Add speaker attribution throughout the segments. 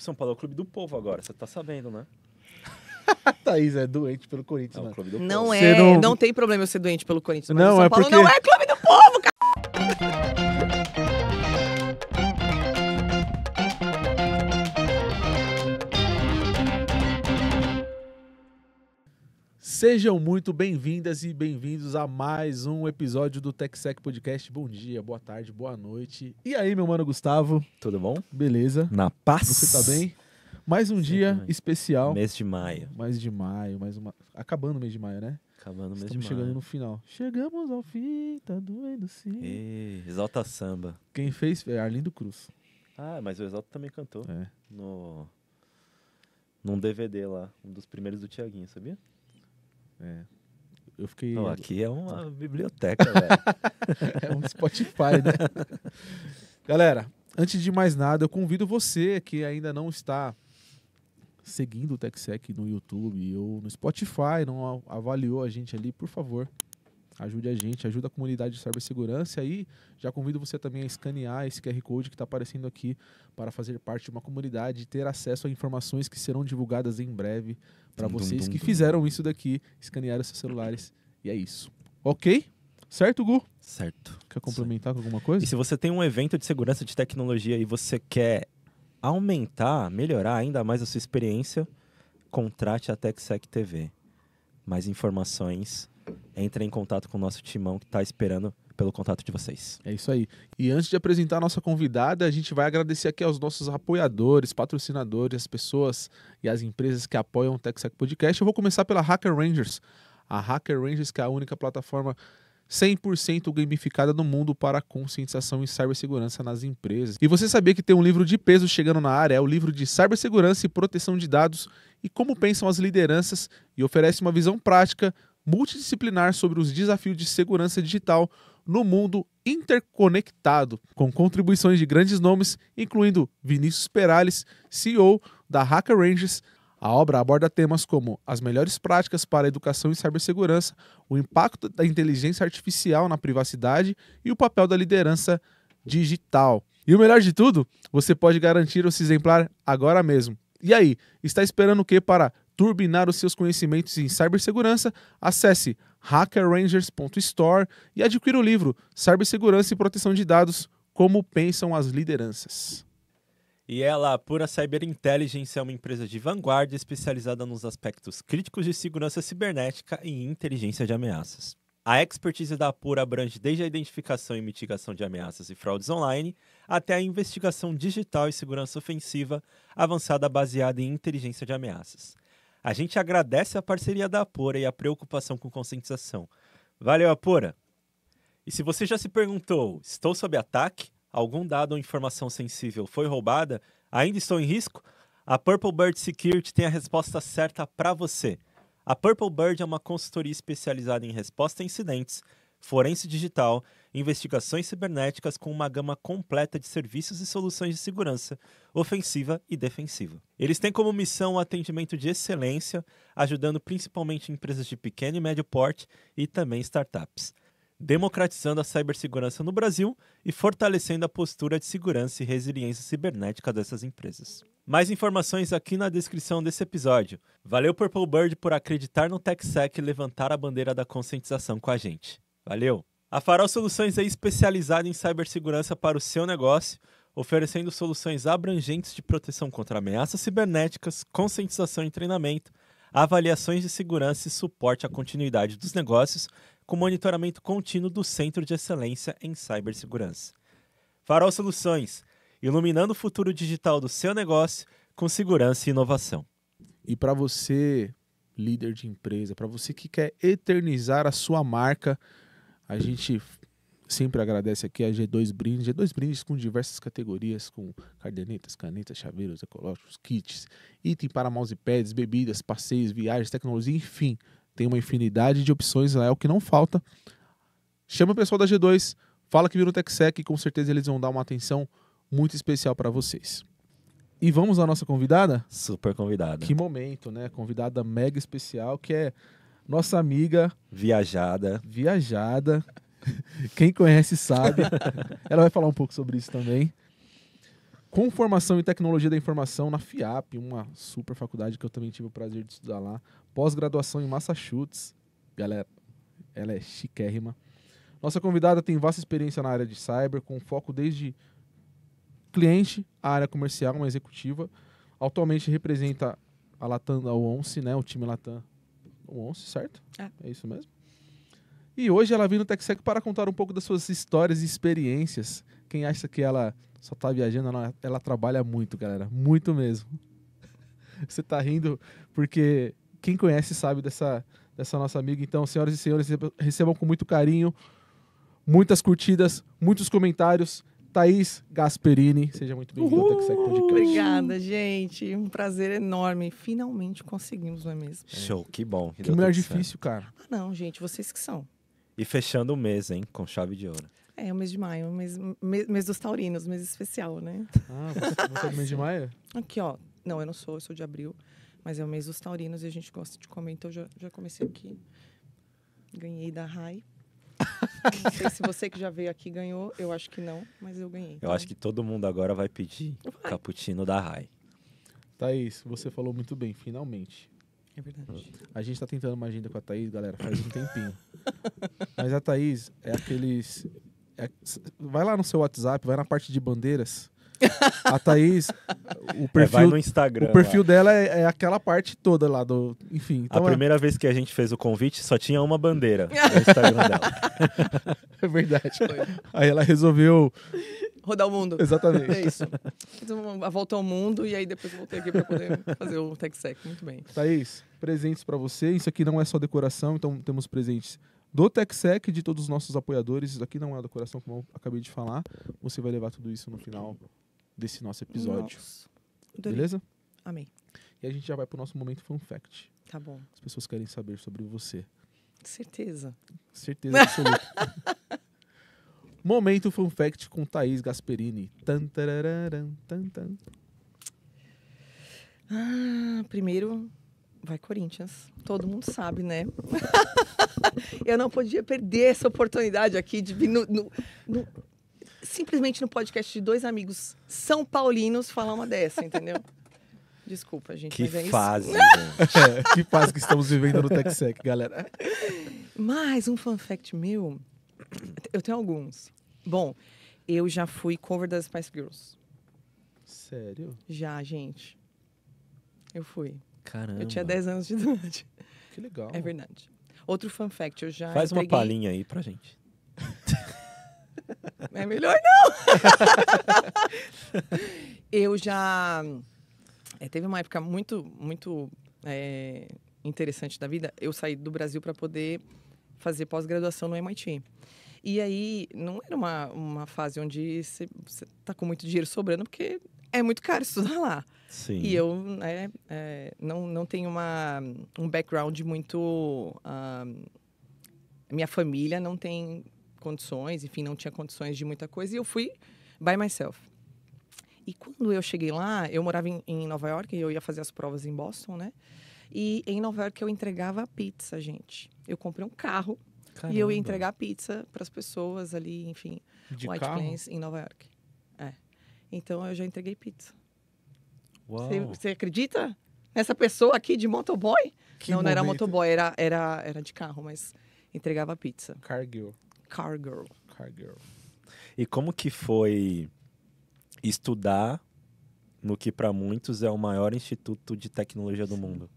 Speaker 1: São Paulo é o clube do povo agora, você tá sabendo, né?
Speaker 2: A Thaís é doente pelo Corinthians,
Speaker 1: É o
Speaker 2: mano.
Speaker 1: clube do
Speaker 3: Não
Speaker 1: povo.
Speaker 3: é, não tem problema eu ser doente pelo Corinthians, mas
Speaker 2: Não,
Speaker 3: o São
Speaker 2: é
Speaker 3: Paulo
Speaker 2: porque-
Speaker 3: não é clube do povo, cara!
Speaker 2: Sejam muito bem-vindas e bem-vindos a mais um episódio do TechSec Podcast. Bom dia, boa tarde, boa noite. E aí, meu mano Gustavo?
Speaker 1: Tudo bom?
Speaker 2: Beleza?
Speaker 1: Na paz.
Speaker 2: Você tá bem? Mais um dia
Speaker 1: bem.
Speaker 2: especial.
Speaker 1: Mês de maio.
Speaker 2: Mais de maio, acabando o mês de maio, né?
Speaker 1: Acabando o mês
Speaker 2: Estamos
Speaker 1: de
Speaker 2: chegando
Speaker 1: maio.
Speaker 2: no final. Chegamos ao fim, tá doendo sim.
Speaker 1: Ei, Exalta Samba.
Speaker 2: Quem fez é Arlindo Cruz.
Speaker 1: Ah, mas o Exalta também cantou.
Speaker 2: É.
Speaker 1: Num DVD lá, um dos primeiros do Thiaguinho, sabia?
Speaker 2: É. Eu fiquei...
Speaker 1: Ó, aqui é uma biblioteca, velho.
Speaker 2: É um Spotify, né? Galera, antes de mais nada, eu convido você que ainda não está seguindo o TechSec no YouTube ou no Spotify, não avaliou a gente ali, por favor, ajude a gente, ajuda a comunidade de cibersegurança. E aí, já convido você também a escanear esse QR Code que está aparecendo aqui para fazer parte de uma comunidade e ter acesso a informações que serão divulgadas em breve para vocês que fizeram isso daqui, escanearam seus celulares. E é isso. Ok? Certo, Gu?
Speaker 1: Certo.
Speaker 2: Quer complementar com alguma coisa?
Speaker 1: E se você tem um evento de segurança de tecnologia e você quer aumentar, melhorar ainda mais a sua experiência, contrate a TechSec TV. Mais informações, entre em contato com o nosso timão que está esperando pelo contato de vocês.
Speaker 2: É isso aí. E antes de apresentar a nossa convidada, a gente vai agradecer aqui aos nossos apoiadores, patrocinadores, as pessoas e as empresas que apoiam o TechSec Podcast. Eu vou começar pela Hacker Rangers. A Hacker Rangers, que é a única plataforma 100% gamificada no mundo para a conscientização em cibersegurança nas empresas. E você sabia que tem um livro de peso chegando na área? É o livro de Cibersegurança e Proteção de Dados e Como Pensam as Lideranças, e oferece uma visão prática, multidisciplinar sobre os desafios de segurança digital no mundo interconectado, com contribuições de grandes nomes, incluindo Vinícius Perales, CEO da Hacker Rangers. A obra aborda temas como as melhores práticas para a educação em cibersegurança, o impacto da inteligência artificial na privacidade e o papel da liderança digital. E o melhor de tudo, você pode garantir esse exemplar agora mesmo. E aí, está esperando o que para turbinar os seus conhecimentos em cibersegurança? Acesse hackerrangers.store e adquira o livro Cibersegurança e Proteção de Dados, Como Pensam as Lideranças.
Speaker 1: E ela, a Pura Cyber Intelligence, é uma empresa de vanguarda especializada nos aspectos críticos de segurança cibernética e inteligência de ameaças. A expertise da Pura abrange desde a identificação e mitigação de ameaças e fraudes online até a investigação digital e segurança ofensiva avançada baseada em inteligência de ameaças. A gente agradece a parceria da Apura e a preocupação com conscientização. Valeu, Apura! E se você já se perguntou, estou sob ataque? Algum dado ou informação sensível foi roubada? Ainda estou em risco? A Purple Bird Security tem a resposta certa para você. A Purple Bird é uma consultoria especializada em resposta a incidentes, forense digital, investigações cibernéticas com uma gama completa de serviços e soluções de segurança, ofensiva e defensiva. Eles têm como missão o atendimento de excelência, ajudando principalmente empresas de pequeno e médio porte e também startups, democratizando a cibersegurança no Brasil e fortalecendo a postura de segurança e resiliência cibernética dessas empresas. Mais informações aqui na descrição desse episódio. Valeu, Purple Bird, por acreditar no TechSec e levantar a bandeira da conscientização com a gente. Valeu! A Farol Soluções é especializada em cibersegurança para o seu negócio, oferecendo soluções abrangentes de proteção contra ameaças cibernéticas, conscientização e treinamento, avaliações de segurança e suporte à continuidade dos negócios, com monitoramento contínuo do Centro de Excelência em Cibersegurança. Farol Soluções, iluminando o futuro digital do seu negócio com segurança e inovação.
Speaker 2: E para você, líder de empresa, para você que quer eternizar a sua marca, a gente sempre agradece aqui a G2 Brindes. G2 Brindes com diversas categorias, com cadernetas, canetas, chaveiros ecológicos, kits, item para mousepads, bebidas, passeios, viagens, tecnologia, enfim. Tem uma infinidade de opções lá, é o que não falta. Chama o pessoal da G2, fala que viu no TechSec e com certeza eles vão dar uma atenção muito especial para vocês. E vamos à nossa convidada?
Speaker 1: Super convidada.
Speaker 2: Que momento, né? Convidada mega especial, que é nossa amiga...
Speaker 1: Viajada.
Speaker 2: Quem conhece sabe. Ela vai falar um pouco sobre isso também. com formação em tecnologia da informação na FIAP, uma super faculdade que eu também tive o prazer de estudar lá. Pós-graduação em Massachusetts. Galera, ela é chiquérrima. Nossa convidada tem vasta experiência na área de cyber, com foco desde cliente, a área comercial, uma executiva. Atualmente representa a Latam, a ONCE, né? O time Latam. O ONCE, certo? É isso mesmo. E hoje ela vem no TechSec para contar um pouco das suas histórias e experiências. Quem acha que ela só tá viajando, ela trabalha muito, galera. Muito mesmo. Você tá rindo porque quem conhece sabe dessa nossa amiga. Então, senhoras e senhores, recebam com muito carinho, muitas curtidas, muitos comentários. Thaís Gasperini, seja muito bem-vinda ao TechSec Podcast.
Speaker 3: Obrigada, gente. Um prazer enorme. Finalmente conseguimos, não é mesmo?
Speaker 1: Show, que bom.
Speaker 2: Que
Speaker 1: deu
Speaker 2: mulher
Speaker 1: tudo certo.
Speaker 2: difícil, cara.
Speaker 3: Ah, não, gente, vocês que são.
Speaker 1: E fechando o mês, hein? Com chave de ouro.
Speaker 3: É o mês de maio, mês dos taurinos, mês especial, né?
Speaker 2: Ah, você é do mês de maio?
Speaker 3: Aqui, ó. Não, eu não sou, eu sou de abril. Mas é o mês dos taurinos e a gente gosta de comer, então já comecei aqui. Ganhei da Rai. Não sei se você que já veio aqui ganhou, eu acho que não, mas eu ganhei.
Speaker 1: Eu acho que todo mundo agora vai pedir
Speaker 3: Vai.
Speaker 1: cappuccino da Rai.
Speaker 2: Thaís, você falou muito bem, finalmente.
Speaker 3: É verdade.
Speaker 2: A gente tá tentando uma agenda com a Thaís, galera, faz um tempinho. Mas a Thaís é aqueles... vai lá no seu WhatsApp, vai na parte de bandeiras. A Thaís, o
Speaker 1: Vai
Speaker 2: perfil,
Speaker 1: no Instagram.
Speaker 2: o perfil
Speaker 1: lá.
Speaker 2: dela é aquela parte toda lá do... Enfim,
Speaker 1: A
Speaker 2: então
Speaker 1: primeira vez que a gente fez o convite, só tinha uma bandeira no Instagram dela.
Speaker 2: é verdade. Aí ela resolveu...
Speaker 3: Rodar o mundo.
Speaker 2: Exatamente.
Speaker 3: É isso. Fiz a volta ao mundo e aí depois voltei aqui para poder fazer o TechSec. Muito bem.
Speaker 2: Thaís, presentes para você. Isso aqui não é só decoração, então temos presentes do TechSec, de todos os nossos apoiadores. Isso aqui não é decoração, como eu acabei de falar. Você vai levar tudo isso no final desse nosso episódio.
Speaker 3: Nossa. Adorei.
Speaker 2: Beleza?
Speaker 3: Amei.
Speaker 2: E a gente já vai pro nosso momento Fun Fact.
Speaker 3: Tá bom.
Speaker 2: As pessoas querem saber sobre você.
Speaker 3: Certeza.
Speaker 2: Certeza absoluta. Momento Fun Fact com Thaís Gasperini. Tan, tarararam, tan, tan.
Speaker 3: Primeiro, vai Corinthians. Todo mundo sabe, né? Eu não podia perder essa oportunidade aqui de vir simplesmente no podcast de dois amigos são paulinos falar uma dessa, entendeu? Desculpa, gente,
Speaker 1: Que
Speaker 3: mas é isso.
Speaker 1: fase, gente.
Speaker 2: Que fase que estamos vivendo no TechSec, galera.
Speaker 3: Mais um fun fact meu. Eu tenho alguns. Bom, eu já fui cover das Spice Girls.
Speaker 2: Sério?
Speaker 3: Já, gente. Eu fui.
Speaker 1: Caramba.
Speaker 3: Eu tinha 10 anos de idade.
Speaker 2: Que legal.
Speaker 3: É verdade. Outro fun fact, eu já
Speaker 1: Faz uma
Speaker 3: entreguei...
Speaker 1: palhinha aí pra gente.
Speaker 3: É melhor não! Eu já... teve uma época muito interessante da vida. Eu saí do Brasil para poder fazer pós-graduação no MIT. E aí, não era uma fase onde você tá com muito dinheiro sobrando, porque é muito caro estudar lá.
Speaker 1: Sim.
Speaker 3: E eu não tenho um background muito... minha família não tem condições, enfim, não tinha condições de muita coisa. E eu fui by myself. E quando eu cheguei lá, eu morava em Nova York e eu ia fazer as provas em Boston, né? E em Nova York eu entregava pizza, gente. Eu comprei um carro e eu ia entregar pizza para as pessoas ali, enfim,
Speaker 2: De
Speaker 3: White
Speaker 2: carro?
Speaker 3: Plains, em Nova York. Então eu já entreguei pizza.
Speaker 1: Uau.
Speaker 3: Você acredita nessa pessoa aqui de motoboy?
Speaker 2: Que
Speaker 3: Não era
Speaker 2: momento.
Speaker 3: motoboy, era de carro, mas entregava pizza.
Speaker 2: Cargill.
Speaker 3: Cargirl.
Speaker 2: Cargill.
Speaker 1: E como que foi estudar no que para muitos é o maior instituto de tecnologia do mundo?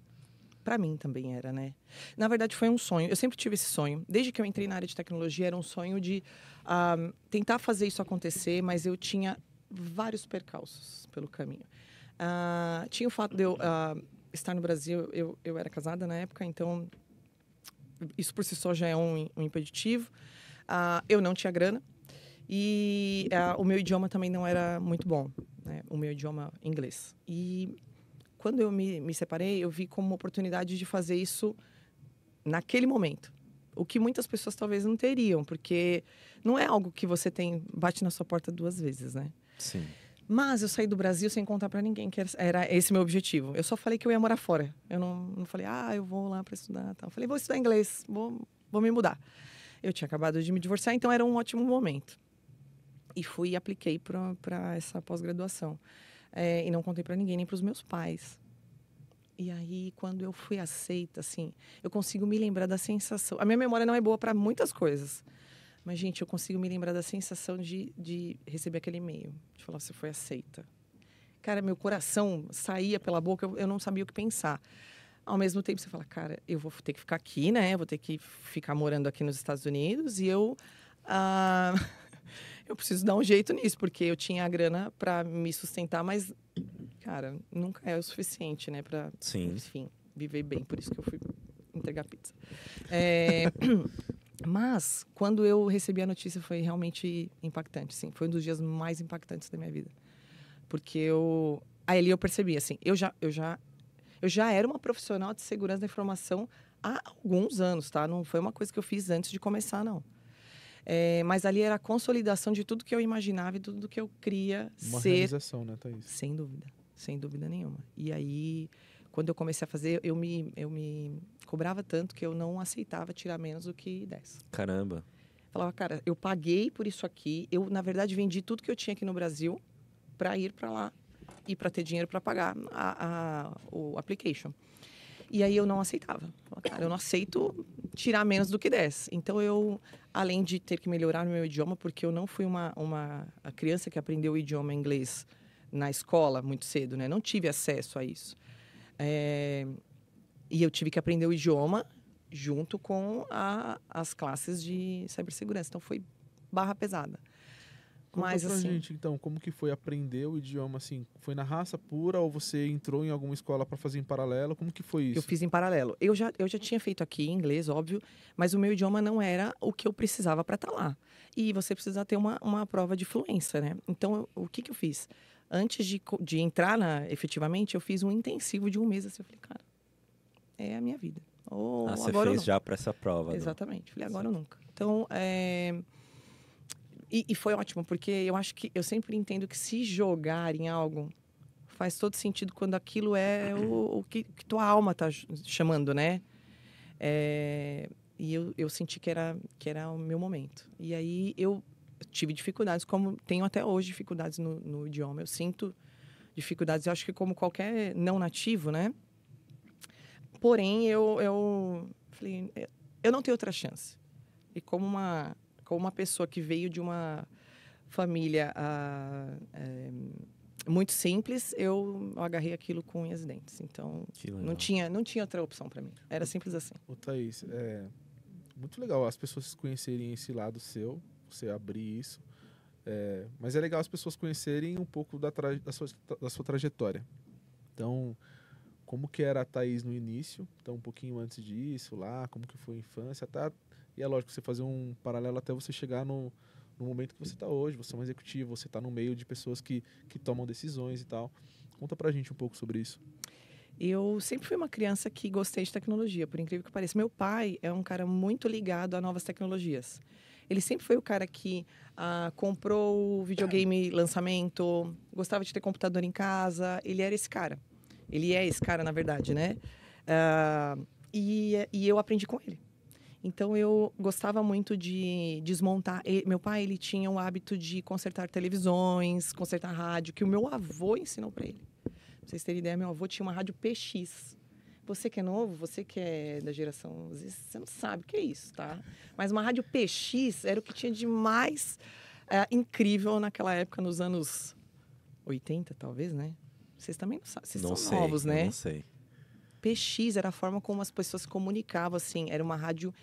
Speaker 3: Para mim também era, né? Na verdade, foi um sonho. Eu sempre tive esse sonho. Desde que eu entrei na área de tecnologia, era um sonho de tentar fazer isso acontecer, mas eu tinha vários percalços pelo caminho. Tinha o fato de eu estar no Brasil, eu era casada na época, então isso por si só já é um impeditivo. Eu não tinha grana e o meu idioma também não era muito bom, né? O meu idioma inglês. E quando eu me separei, eu vi como uma oportunidade de fazer isso naquele momento. O que muitas pessoas talvez não teriam, porque não é algo que você bate na sua porta 2 vezes, né?
Speaker 1: Sim.
Speaker 3: Mas eu saí do Brasil sem contar pra ninguém que era esse meu objetivo. Eu só falei que eu ia morar fora. Eu não falei, eu vou lá pra estudar. Tal. Eu falei, vou estudar inglês, vou me mudar. Eu tinha acabado de me divorciar, então era um ótimo momento. E fui e apliquei para essa pós-graduação. E não contei para ninguém, nem para os meus pais. E aí, quando eu fui aceita, assim, eu consigo me lembrar da sensação. A minha memória não é boa para muitas coisas. Mas, gente, eu consigo me lembrar da sensação de receber aquele e-mail. De falar, você foi aceita. Cara, meu coração saía pela boca, eu não sabia o que pensar. Ao mesmo tempo, você fala, cara, eu vou ter que ficar aqui, né? Eu vou ter que ficar morando aqui nos Estados Unidos. E eu preciso dar um jeito nisso, porque eu tinha a grana para me sustentar, mas, cara, nunca é o suficiente, né? Para, enfim, viver bem. Por isso que eu fui entregar pizza. Mas, quando eu recebi a notícia, foi realmente impactante, sim. Foi um dos dias mais impactantes da minha vida. Porque aí ali eu percebi, assim, eu já era uma profissional de segurança da informação há alguns anos, tá? Não foi uma coisa que eu fiz antes de começar, não. Mas ali era a consolidação de tudo que eu imaginava e tudo que eu queria ser.
Speaker 2: Uma realização, né, Thaís?
Speaker 3: Sem dúvida nenhuma. E aí, quando eu comecei a fazer, eu me cobrava tanto que eu não aceitava tirar menos do que 10.
Speaker 1: Caramba.
Speaker 3: Falava, cara, eu paguei por isso aqui, eu, na verdade, vendi tudo que eu tinha aqui no Brasil para ir para lá e para ter dinheiro para pagar o application. E aí eu não aceitava. Falava, cara, eu não aceito tirar menos do que 10. Então eu, além de ter que melhorar o meu idioma, porque eu não fui a criança que aprendeu o idioma inglês na escola muito cedo, né? Não tive acesso a isso. E eu tive que aprender o idioma junto com as classes de cibersegurança. Então foi barra pesada.
Speaker 2: Conta pra gente, então, como que foi aprender o idioma, assim? Foi na raça pura ou você entrou em alguma escola para fazer em paralelo? Como que foi isso?
Speaker 3: Eu fiz em paralelo. Eu já tinha feito aqui em inglês, óbvio, mas o meu idioma não era o que eu precisava para estar lá. E você precisa ter uma prova de fluência, né? Então, o que eu fiz? Antes de entrar efetivamente, eu fiz um intensivo de 1 mês. Assim, eu falei, cara, é a minha vida.
Speaker 1: Você
Speaker 3: agora
Speaker 1: fez já para essa prova.
Speaker 3: Exatamente. Falei, agora ou nunca. Então, E foi ótimo, porque eu acho que eu sempre entendo que se jogar em algo faz todo sentido quando aquilo é o que tua alma tá chamando, né? E eu senti que era o meu momento. E aí eu tive dificuldades, como tenho até hoje dificuldades no idioma. Eu sinto dificuldades, eu acho que como qualquer não nativo, né? Porém, eu falei, eu não tenho outra chance. E como uma pessoa que veio de uma família muito simples, eu agarrei aquilo com unhas e dentes. Então, não tinha outra opção para mim. Era simples assim.
Speaker 2: Ô, Thaís, muito legal as pessoas conhecerem esse lado seu, você abrir isso. Mas é legal as pessoas conhecerem um pouco da sua trajetória. Então, como que era a Thaís no início, então um pouquinho antes disso, lá, como que foi a infância, tá? E é lógico, você fazer um paralelo até você chegar no momento que você está hoje, você é um executivo, você está no meio de pessoas que tomam decisões e tal. Conta pra gente um pouco sobre isso.
Speaker 3: Eu sempre fui uma criança que gostei de tecnologia, por incrível que pareça. Meu pai é um cara muito ligado a novas tecnologias. Ele sempre foi o cara que comprou o videogame lançamento, gostava de ter computador em casa. Ele era esse cara. Ele é esse cara, na verdade, né? E eu aprendi com ele. Então, eu gostava muito de desmontar. Meu pai, ele tinha o hábito de consertar televisões, consertar rádio, que o meu avô ensinou para ele. Pra vocês terem ideia, meu avô tinha uma rádio PX. Você que é novo, você que é da geração Z, você não sabe o que é isso, tá? Mas uma rádio PX era o que tinha de mais incrível naquela época, nos anos 80, talvez, né? Vocês também não sabem, vocês são novos, né?
Speaker 1: Não sei.
Speaker 3: PX era a forma como as pessoas se comunicavam, assim. Era uma rádio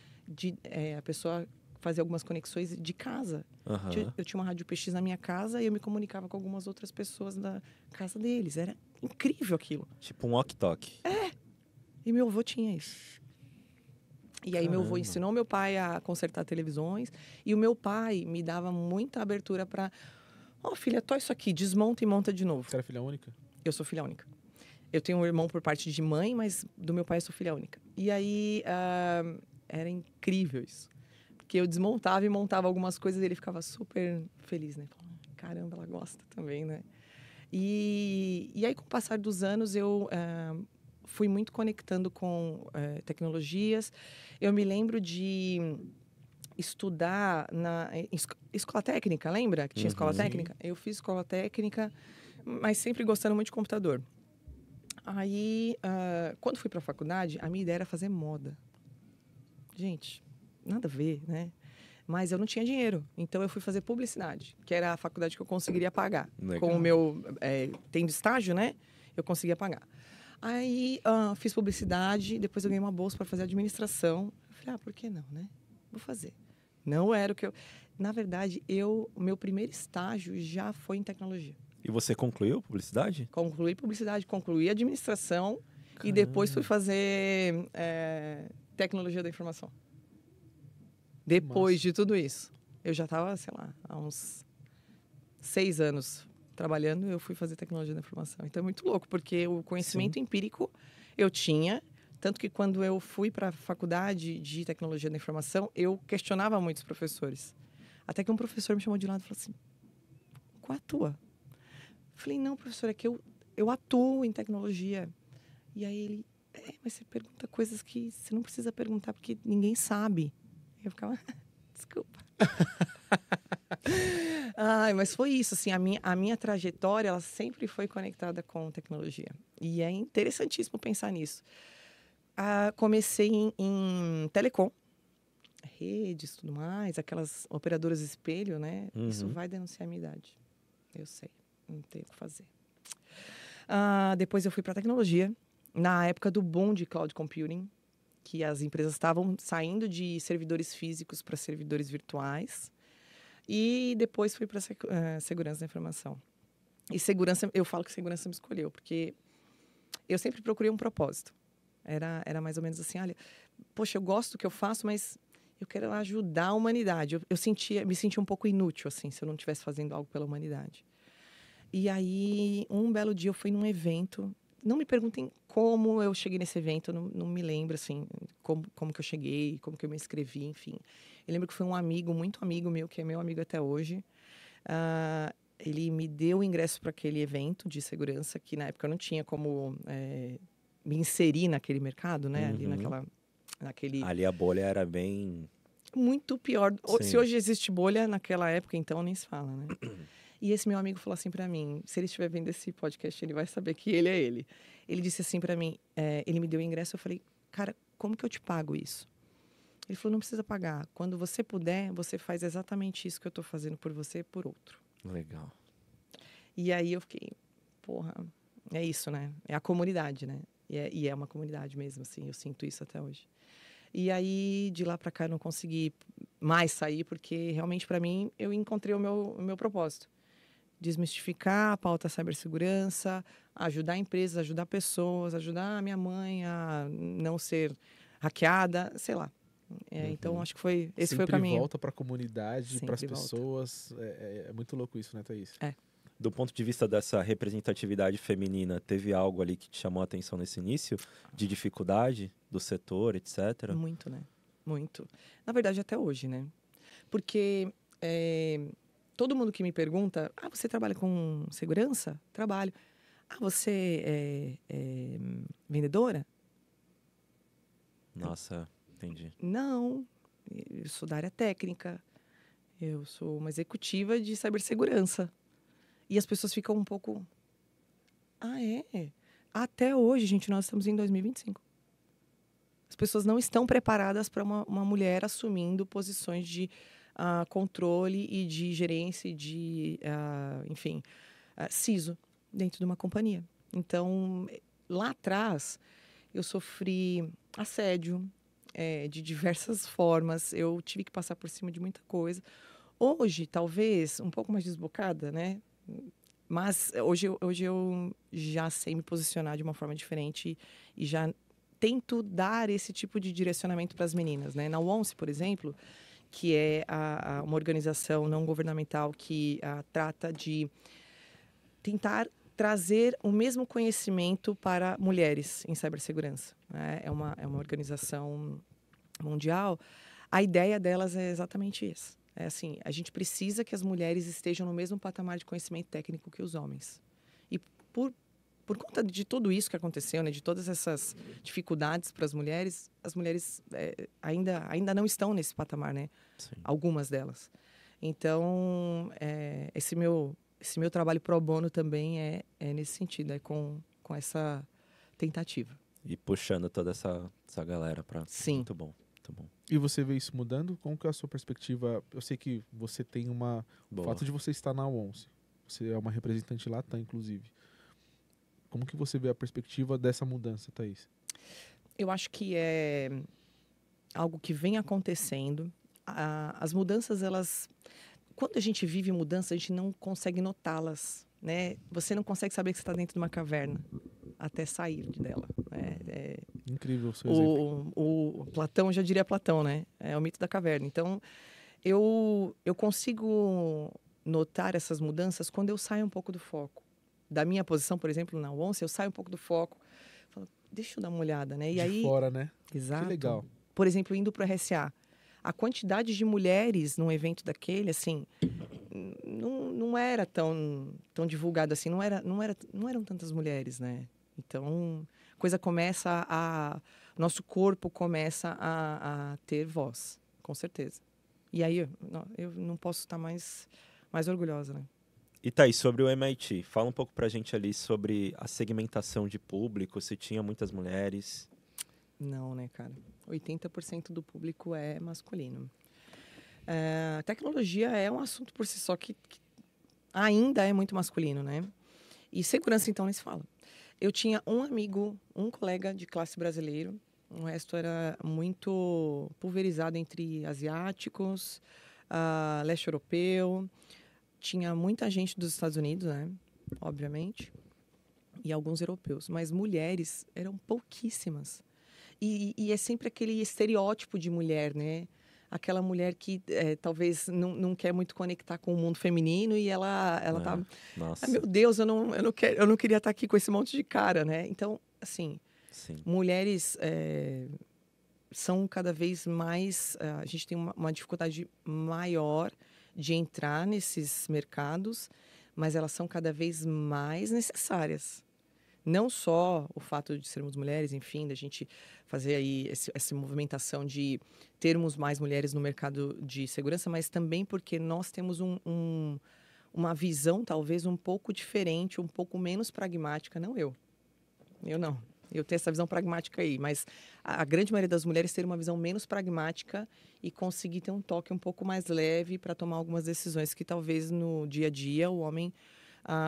Speaker 3: a pessoa fazia algumas conexões de casa.
Speaker 1: Uhum.
Speaker 3: Eu tinha uma rádio PX na minha casa e eu me comunicava com algumas outras pessoas da casa deles. Era incrível aquilo.
Speaker 1: Tipo um walkie-talkie.
Speaker 3: E meu avô tinha isso. E aí meu avô ensinou meu pai a consertar televisões. E o meu pai me dava muita abertura para... filha, toca isso aqui, desmonta e monta de novo.
Speaker 2: Você era filha única?
Speaker 3: Eu sou filha única. Eu tenho um irmão por parte de mãe, mas do meu pai eu sou filha única. E aí, era incrível isso. Porque eu desmontava e montava algumas coisas e ele ficava super feliz, né? Falava, caramba, ela gosta também, né? E aí, com o passar dos anos, eu fui muito conectando com tecnologias. Eu me lembro de estudar na escola técnica, lembra que tinha escola
Speaker 1: Sim.
Speaker 3: técnica? Eu fiz escola técnica, mas sempre gostando muito de computador. Aí, quando fui para a faculdade, a minha ideia era fazer moda. Gente, nada a ver, né? Mas eu não tinha dinheiro, então eu fui fazer publicidade, que era a faculdade que eu conseguiria pagar.
Speaker 1: Legal.
Speaker 3: Com o meu, tendo estágio, né? Eu conseguia pagar. Aí, fiz publicidade, depois eu ganhei uma bolsa para fazer administração. Eu falei, por que não, né? Vou fazer. Não era o que eu... Na verdade, o meu primeiro estágio já foi em tecnologia.
Speaker 1: E você concluiu publicidade?
Speaker 3: Concluí publicidade, concluí administração e depois fui fazer tecnologia da informação. Depois de tudo isso. Eu já estava, sei lá, há uns 6 anos trabalhando, eu fui fazer tecnologia da informação. Então é muito louco, porque o conhecimento empírico eu tinha, tanto que quando eu fui para a faculdade de tecnologia da informação, eu questionava muitos professores. Até que um professor me chamou de lado e falou assim, qual é a tua? Eu falei, não, professor, é que eu atuo em tecnologia. E aí ele, mas você pergunta coisas que você não precisa perguntar, porque ninguém sabe. Eu ficava, desculpa. Mas foi isso, assim, a minha trajetória, ela sempre foi conectada com tecnologia. E é interessantíssimo pensar nisso. Comecei em telecom, redes, tudo mais, aquelas operadoras espelho, né?
Speaker 1: Uhum.
Speaker 3: Isso vai denunciar a minha idade. Eu sei, não tenho o que fazer. Depois eu fui para tecnologia, na época do boom de cloud computing, que as empresas estavam saindo de servidores físicos para servidores virtuais. E depois fui para segurança da informação. E segurança, eu falo que segurança me escolheu, porque eu sempre procurei um propósito. Era mais ou menos assim, olha, poxa, eu gosto do que eu faço, mas eu quero ajudar a humanidade. Eu me sentia um pouco inútil, assim, se eu não estivesse fazendo algo pela humanidade. E aí, um belo dia, eu fui num evento. Não me perguntem como eu cheguei nesse evento, não me lembro, assim, como que eu cheguei, como que eu me inscrevi, enfim. Eu lembro que foi um amigo, muito amigo meu, que é meu amigo até hoje. Ele me deu o ingresso para aquele evento de segurança, que na época eu não tinha como me inserir naquele mercado, né? Ali naquele...
Speaker 1: Ali a bolha era bem...
Speaker 3: Muito pior.
Speaker 1: Sim.
Speaker 3: Se hoje existe bolha, naquela época, então, nem se fala, né? E esse meu amigo falou assim para mim, se ele estiver vendo esse podcast, ele vai saber que ele é ele. Ele disse assim para mim, ele me deu o ingresso, eu falei, cara, como que eu te pago isso? Ele falou, não precisa pagar. Quando você puder, você faz exatamente isso que eu estou fazendo por você e por outro.
Speaker 1: Legal.
Speaker 3: E aí eu fiquei, porra, é isso, né? É a comunidade, né? E é uma comunidade mesmo, assim, eu sinto isso até hoje. E aí, de lá para cá, eu não consegui mais sair, porque realmente, para mim, eu encontrei o meu propósito. Desmistificar a pauta cibersegurança, ajudar empresas, ajudar pessoas, ajudar a minha mãe a não ser hackeada, sei lá. Então, acho que esse foi o caminho.
Speaker 2: Sempre volta para a comunidade, para as
Speaker 3: Sempre
Speaker 2: pessoas. É muito louco isso, né, Thaís?
Speaker 1: Do ponto de vista dessa representatividade feminina, teve algo ali que te chamou a atenção nesse início? De dificuldade do setor, etc?
Speaker 3: Muito, né? Muito. Na verdade, até hoje, né? Porque todo mundo que me pergunta, você trabalha com segurança? Trabalho. Você é vendedora?
Speaker 1: Nossa, entendi.
Speaker 3: Não, eu sou da área técnica. Eu sou uma executiva de cibersegurança. E as pessoas ficam um pouco... é? Até hoje, gente, nós estamos em 2025. As pessoas não estão preparadas para uma mulher assumindo posições de controle e de gerência e de, enfim, CISO dentro de uma companhia. Então, lá atrás, eu sofri assédio de diversas formas. Eu tive que passar por cima de muita coisa. Hoje, talvez, um pouco mais desbocada, né? Mas hoje eu já sei me posicionar de uma forma diferente e já tento dar esse tipo de direcionamento para as meninas, né? Na ONCE, por exemplo, que é uma organização não governamental que trata de tentar trazer o mesmo conhecimento para mulheres em cibersegurança, né? É uma organização mundial. A ideia delas é exatamente isso. É assim, a gente precisa que as mulheres estejam no mesmo patamar de conhecimento técnico que os homens. E por por conta de tudo isso que aconteceu, né, de todas essas dificuldades para as mulheres ainda não estão nesse patamar, né?
Speaker 1: Sim.
Speaker 3: Algumas delas. Então, esse meu trabalho pro bono também é nesse sentido, com essa tentativa.
Speaker 1: E puxando toda essa galera pra...
Speaker 3: Sim.
Speaker 1: Muito bom, muito bom.
Speaker 2: E você vê isso mudando? Como que é a sua perspectiva? Eu sei que você tem o
Speaker 1: Boa.
Speaker 2: fato de você estar na ONCE. Você é uma representante Latam, inclusive. Como que você vê a perspectiva dessa mudança, Thaís?
Speaker 3: Eu acho que é algo que vem acontecendo. As mudanças, quando a gente vive mudança, a gente não consegue notá-las, né? Você não consegue saber que você está dentro de uma caverna até sair dela.
Speaker 2: Incrível o seu exemplo.
Speaker 3: O Platão, já diria Platão, né? É o mito da caverna. Então, eu consigo notar essas mudanças quando eu saio um pouco do foco. Da minha posição, por exemplo, na ONCE, eu saio um pouco do foco. Falo, deixa eu dar uma olhada, né? E
Speaker 2: De
Speaker 3: aí,
Speaker 2: fora, né?
Speaker 3: exato.
Speaker 2: Que legal.
Speaker 3: Por exemplo, indo para o RSA. A quantidade de mulheres num evento daquele, assim, não era tão divulgado assim. Não eram tantas mulheres, né? Então, a coisa começa nosso corpo começa a ter voz, com certeza. E aí, eu não posso estar mais orgulhosa, né?
Speaker 1: E Thaís, sobre o MIT, fala um pouco pra gente ali sobre a segmentação de público, se tinha muitas mulheres.
Speaker 3: Não, né, cara? 80% do público é masculino. Tecnologia é um assunto por si só que ainda é muito masculino, né? E segurança, então, nem se fala. Eu tinha um amigo, um colega de classe brasileiro, o resto era muito pulverizado entre asiáticos, leste europeu. Tinha muita gente dos Estados Unidos, né? Obviamente. E alguns europeus. Mas mulheres eram pouquíssimas. E é sempre aquele estereótipo de mulher, né? Aquela mulher que talvez não quer muito conectar com o mundo feminino e ela tá...
Speaker 1: Nossa.
Speaker 3: Meu Deus, eu não queria estar aqui com esse monte de cara, né? Então, assim,
Speaker 1: Sim.
Speaker 3: mulheres são cada vez mais... a gente tem uma dificuldade maior de entrar nesses mercados, mas elas são cada vez mais necessárias. Não só o fato de sermos mulheres, enfim, da gente fazer aí essa movimentação de termos mais mulheres no mercado de segurança, mas também porque nós temos uma visão talvez um pouco diferente, um pouco menos pragmática. Não eu não. Eu tenho essa visão pragmática aí, mas a grande maioria das mulheres ter uma visão menos pragmática e conseguir ter um toque um pouco mais leve para tomar algumas decisões que talvez no dia a dia o homem,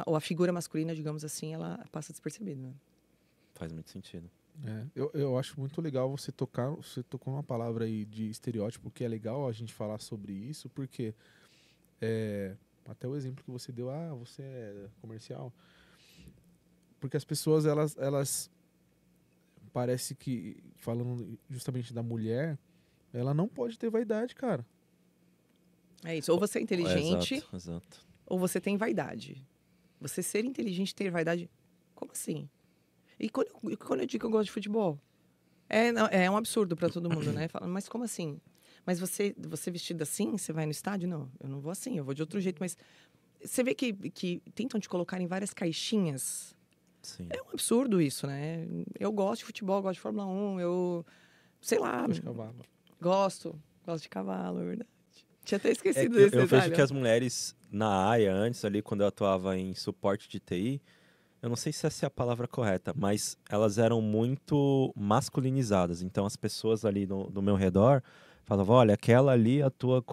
Speaker 3: ou a figura masculina, digamos assim, ela passa despercebida. Né?
Speaker 1: Faz muito sentido.
Speaker 2: Eu acho muito legal você tocou uma palavra aí de estereótipo, que é legal a gente falar sobre isso, porque até o exemplo que você deu, você é comercial, porque as pessoas, elas parece que, falando justamente da mulher, ela não pode ter vaidade, cara.
Speaker 3: É isso, ou você é inteligente,
Speaker 1: exato.
Speaker 3: Ou você tem vaidade. Você ser inteligente e ter vaidade, como assim? E quando eu digo que eu gosto de futebol? É um absurdo para todo mundo, né? Fala, mas como assim? Mas você vestido assim, você vai no estádio? Não, eu não vou assim, eu vou de outro jeito. Mas você vê que tentam te colocar em várias caixinhas.
Speaker 1: Sim.
Speaker 3: É um absurdo isso, né? Eu gosto de futebol, gosto de Fórmula 1, sei lá.
Speaker 2: Gosto de cavalo.
Speaker 3: Gosto de cavalo, é verdade. Tinha até esquecido desse
Speaker 1: Eu
Speaker 3: detalhe.
Speaker 1: vejo que as mulheres na AIA, antes ali, quando eu atuava em suporte de TI, eu não sei se essa é a palavra correta, mas elas eram muito masculinizadas. Então as pessoas ali no meu redor falavam, olha, aquela ali atua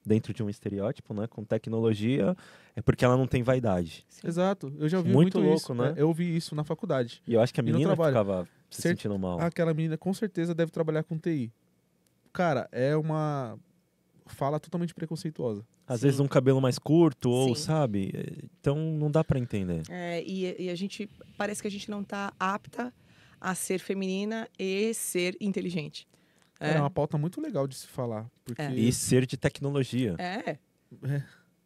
Speaker 1: dentro de um estereótipo, né, com tecnologia, é porque ela não tem vaidade.
Speaker 3: Sim.
Speaker 2: Exato, eu já ouvi
Speaker 1: Muito louco,
Speaker 2: isso,
Speaker 1: né?
Speaker 2: Eu ouvi isso na faculdade.
Speaker 1: E eu acho que a
Speaker 2: no
Speaker 1: menina
Speaker 2: trabalho.
Speaker 1: ficava se sentindo mal.
Speaker 2: Aquela menina com certeza deve trabalhar com TI. Cara, é uma fala totalmente preconceituosa.
Speaker 1: Às
Speaker 3: Sim.
Speaker 1: vezes um cabelo mais curto, ou,
Speaker 3: Sim.
Speaker 1: sabe? Então não dá pra entender.
Speaker 3: E a gente, parece que a gente não está apta a ser feminina e ser inteligente.
Speaker 2: É uma pauta muito legal de se falar. Porque...
Speaker 1: E ser de tecnologia,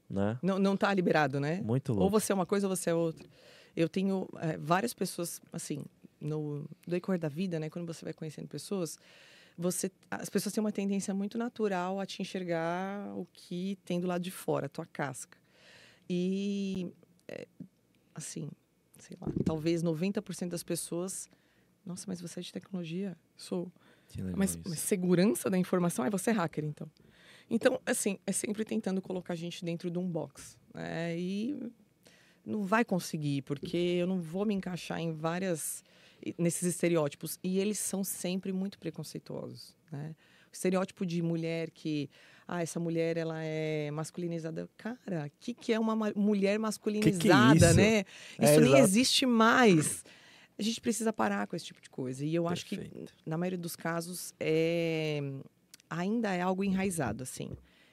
Speaker 1: né?
Speaker 3: Não tá liberado, né?
Speaker 1: Muito louco.
Speaker 3: Ou você é uma coisa ou você é outra. Eu tenho várias pessoas, assim, no decorrer da vida, né? Quando você vai conhecendo pessoas, as pessoas têm uma tendência muito natural a te enxergar o que tem do lado de fora, a tua casca. E, assim, sei lá, talvez 90% das pessoas... Nossa, mas você é de tecnologia? Sou. Mas segurança da informação? Você é hacker, então. Então, assim, é sempre tentando colocar a gente dentro de um box. Né? E não vai conseguir, porque eu não vou me encaixar nesses estereótipos. E eles são sempre muito preconceituosos. Né? O estereótipo de mulher que... essa mulher, ela é masculinizada. Cara, o que é uma mulher masculinizada,
Speaker 1: que é isso?
Speaker 3: né? Isso nem
Speaker 1: exato.
Speaker 3: existe mais. A gente precisa parar com esse tipo de coisa. E eu acho que,
Speaker 1: Perfeito.
Speaker 3: na maioria dos casos, ainda é algo enraizado, assim.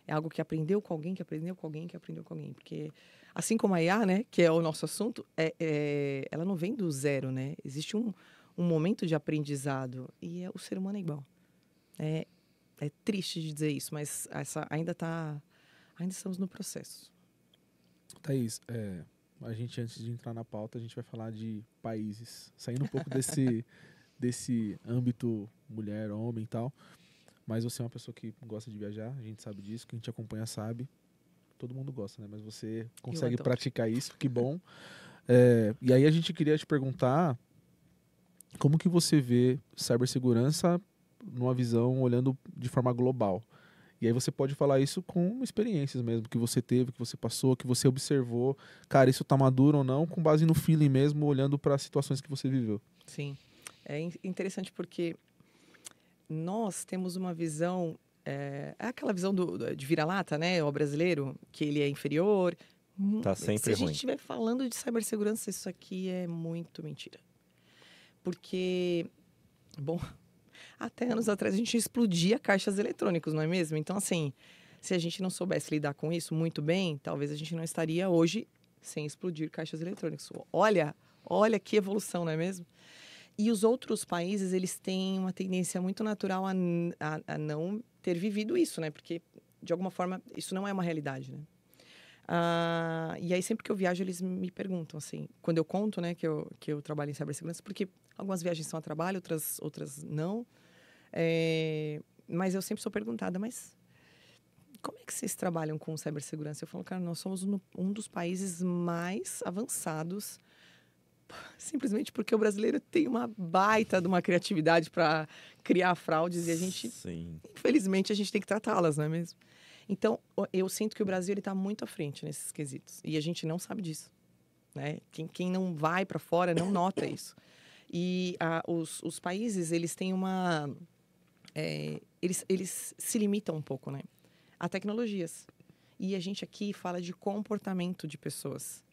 Speaker 3: É algo que aprendeu com alguém, que aprendeu com alguém, que aprendeu com alguém. Porque, assim como a IA, né, que é o nosso assunto, ela não vem do zero, né? Existe um momento de aprendizado. E o ser humano é igual. É triste de dizer isso, mas ainda estamos no processo.
Speaker 2: Thaís, a gente, antes de entrar na pauta, a gente vai falar de países. Saindo um pouco desse âmbito mulher, homem e tal. Mas você é uma pessoa que gosta de viajar, a gente sabe disso, quem te acompanha sabe. Todo mundo gosta, né? Mas você consegue praticar isso, que bom. E aí a gente queria te perguntar como que você vê cibersegurança numa visão olhando de forma global. E aí você pode falar isso com experiências mesmo, que você teve, que você passou, que você observou. Cara, isso tá maduro ou não, com base no feeling mesmo, olhando para as situações que você viveu.
Speaker 3: Sim. É interessante porque nós temos uma visão... É aquela visão de vira-lata, né? O brasileiro, que ele é inferior.
Speaker 1: Tá sempre
Speaker 3: Se a gente
Speaker 1: ruim.
Speaker 3: estiver falando de cibersegurança, isso aqui é muito mentira. Porque, bom... Até anos atrás a gente explodia caixas eletrônicos, não é mesmo? Então, assim, se a gente não soubesse lidar com isso muito bem, talvez a gente não estaria hoje sem explodir caixas eletrônicas. Olha que evolução, não é mesmo? E os outros países, eles têm uma tendência muito natural a não ter vivido isso, né? Porque, de alguma forma, isso não é uma realidade, né? E aí, sempre que eu viajo, eles me perguntam, assim, quando eu conto, né, que eu trabalho em cibersegurança, porque algumas viagens são a trabalho, outras não. Mas eu sempre sou perguntada, mas como é que vocês trabalham com cibersegurança? Eu falo, cara, nós somos um dos países mais avançados, simplesmente porque o brasileiro tem uma baita de uma criatividade para criar fraudes e a gente,
Speaker 1: Sim.
Speaker 3: Infelizmente, a gente tem que tratá-las, não é mesmo? Então, eu sinto que o Brasil está muito à frente nesses quesitos e a gente não sabe disso, né? Quem não vai para fora não nota isso. E os países, eles têm uma... Eles se limitam um pouco, né? A tecnologias. E a gente aqui fala de comportamento de pessoas.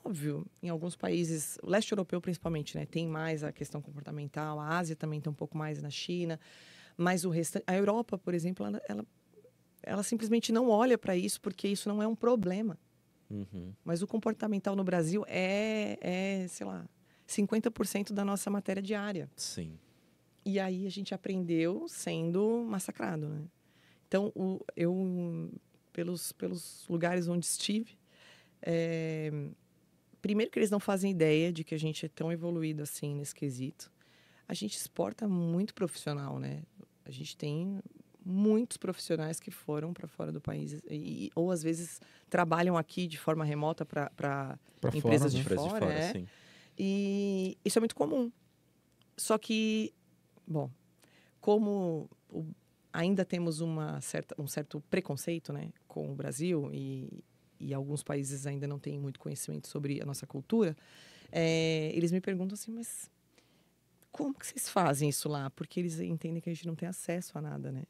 Speaker 3: Óbvio, em alguns países, o leste europeu principalmente, né? Tem mais a questão comportamental, a Ásia também tem um pouco mais na China, mas o restante... A Europa, por exemplo, ela simplesmente não olha para isso porque isso não é um problema.
Speaker 1: Uhum.
Speaker 3: Mas o comportamental no Brasil sei lá, 50% da nossa matéria diária.
Speaker 1: Sim.
Speaker 3: E aí a gente aprendeu sendo massacrado, né? Então, eu, pelos lugares onde estive, primeiro que eles não fazem ideia de que a gente é tão evoluído assim nesse quesito. A gente exporta muito profissional, né? A gente tem muitos profissionais que foram para fora do país ou às vezes trabalham aqui de forma remota para empresas de fora.
Speaker 1: Sim.
Speaker 3: E isso é muito comum. Só que, bom, como ainda temos um certo preconceito, né, com o Brasil e alguns países ainda não têm muito conhecimento sobre a nossa cultura, eles me perguntam assim, mas como que vocês fazem isso lá? Porque eles entendem que a gente não tem acesso a nada, né?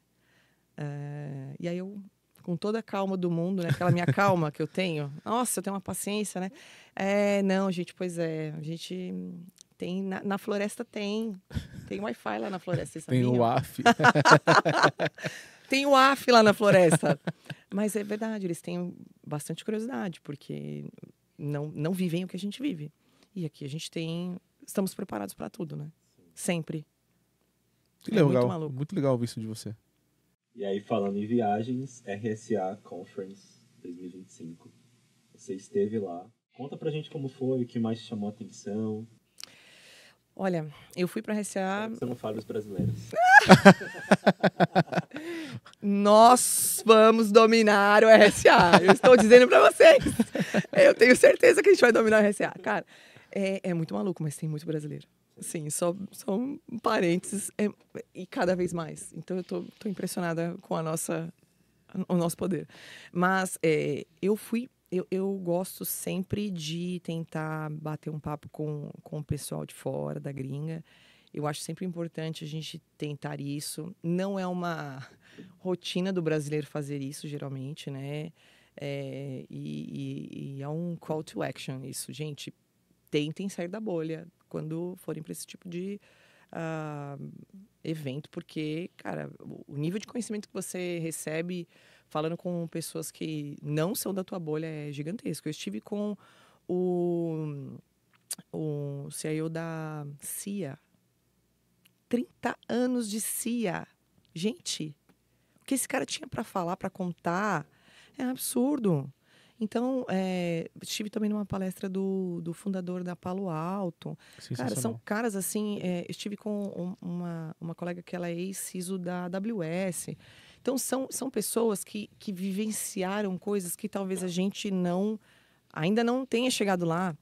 Speaker 3: E aí eu, com toda a calma do mundo, né? Aquela minha calma que eu tenho. Nossa, eu tenho uma paciência, né? Não, gente, pois é. A gente tem... Na floresta tem Wi-Fi lá na floresta, vocês sabiam?
Speaker 2: Tem o WAF.
Speaker 3: Tem o WAF lá na floresta. Mas é verdade, eles têm bastante curiosidade, porque não vivem o que a gente vive. E aqui a gente estamos preparados para tudo, né? Sempre.
Speaker 2: Que legal,
Speaker 3: muito maluco.
Speaker 2: Muito legal ouvir isso de você.
Speaker 1: E aí, falando em viagens, RSA Conference 2025. Você esteve lá. Conta pra gente como foi, o que mais te chamou a atenção.
Speaker 3: Olha, eu fui pra RSA...
Speaker 1: Você não fala os brasileiros.
Speaker 3: Nós vamos dominar o RSA. Eu estou dizendo pra vocês. Eu tenho certeza que a gente vai dominar o RSA. Cara, É muito maluco, mas tem muito brasileiro. Sim, só um parênteses, e cada vez mais. Então eu tô impressionada com o nosso poder. Mas eu gosto sempre de tentar bater um papo com o pessoal de fora, da gringa. Eu acho sempre importante a gente tentar isso. Não é uma rotina do brasileiro fazer isso, geralmente, né? E é um call to action isso. Gente, tentem sair da bolha quando forem para esse tipo de evento, porque, cara, o nível de conhecimento que você recebe falando com pessoas que não são da tua bolha é gigantesco. Eu estive com o CIO da CIA. 30 anos de CIA. Gente, o que esse cara tinha para falar, para contar, é absurdo. Então, estive também numa palestra do fundador da Palo Alto. Cara, são caras assim... estive com uma colega que ela é ex-CISO da AWS. Então, são pessoas que vivenciaram coisas que talvez a gente ainda não tenha chegado lá.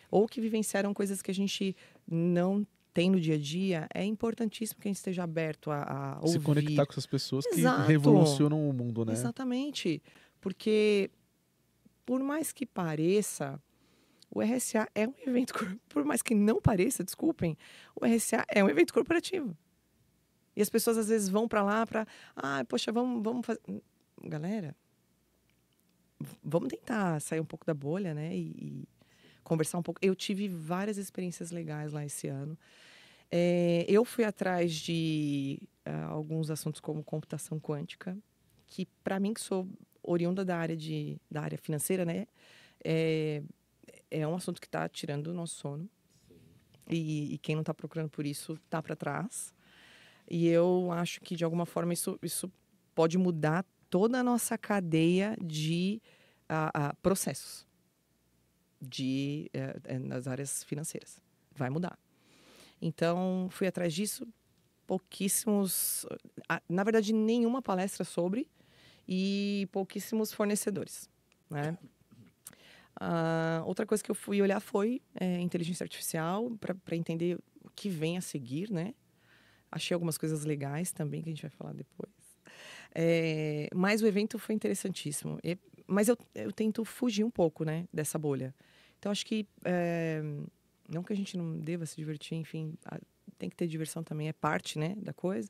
Speaker 3: Ou que vivenciaram coisas que a gente não tem no dia a dia. É importantíssimo que a gente esteja aberto a ouvir.
Speaker 2: Se conectar com essas pessoas
Speaker 3: Exato.
Speaker 2: Que revolucionam o mundo, né?
Speaker 3: Exatamente. Porque, por mais que pareça, o RSA é um evento... Por mais que não pareça, desculpem, o RSA é um evento corporativo. E as pessoas, às vezes, vão para lá para... poxa, vamos fazer... Galera, vamos tentar sair um pouco da bolha, né? E conversar um pouco. Eu tive várias experiências legais lá esse ano. Eu fui atrás de alguns assuntos como computação quântica, que, para mim, que sou oriunda da área financeira, né? É um assunto que está tirando o nosso sono. E quem não está procurando por isso está para trás. E eu acho que, de alguma forma, isso pode mudar toda a nossa cadeia de processos nas áreas financeiras. Vai mudar. Então, fui atrás disso. Pouquíssimos... Na verdade, nenhuma palestra sobre e pouquíssimos fornecedores, né? Outra coisa que eu fui olhar foi inteligência artificial, para entender o que vem a seguir, né? Achei algumas coisas legais também, que a gente vai falar depois. Mas o evento foi interessantíssimo. Mas eu tento fugir um pouco, né, dessa bolha. Então, acho que... não que a gente não deva se divertir, enfim, tem que ter diversão também, é parte, né, da coisa.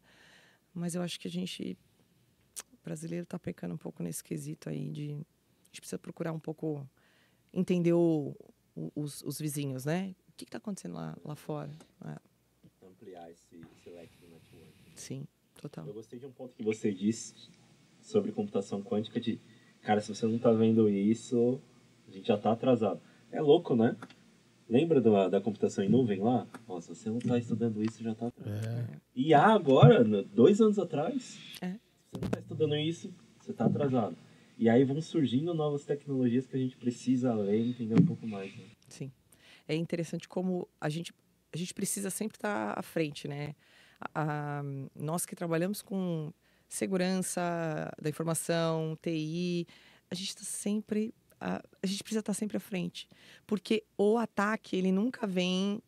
Speaker 3: Mas eu acho que o brasileiro está pecando um pouco nesse quesito aí de... A gente precisa procurar um pouco entender os vizinhos, né? O que está acontecendo lá fora?
Speaker 1: Ampliar esse leque do network.
Speaker 3: Sim, total.
Speaker 1: Eu gostei de um ponto que você disse sobre computação quântica de, cara, se você não está vendo isso, a gente já está atrasado. É louco, né? Lembra da computação em nuvem lá? Nossa, se você não está estudando isso, já está atrasado. E agora, 2 anos atrás, se você não está estudando isso, você está atrasado. E aí vão surgindo novas tecnologias que a gente precisa ler e entender um pouco mais. Né?
Speaker 3: Sim. É interessante como a gente precisa sempre estar à frente, né? Nós que trabalhamos com segurança da informação, TI, a gente precisa estar sempre à frente. Porque o ataque, ele nunca vem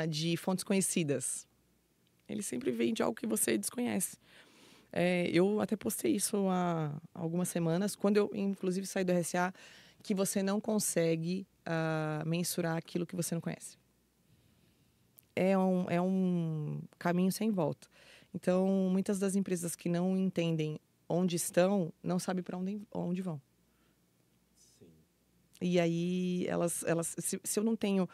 Speaker 3: de fontes conhecidas. Ele sempre vem de algo que você desconhece. Eu até postei isso há algumas semanas, quando eu, inclusive, saí do RSA, que você não consegue mensurar aquilo que você não conhece. É um caminho sem volta. Então, muitas das empresas que não entendem onde estão, não sabem para onde vão.
Speaker 1: Sim.
Speaker 3: E aí, se eu não tenho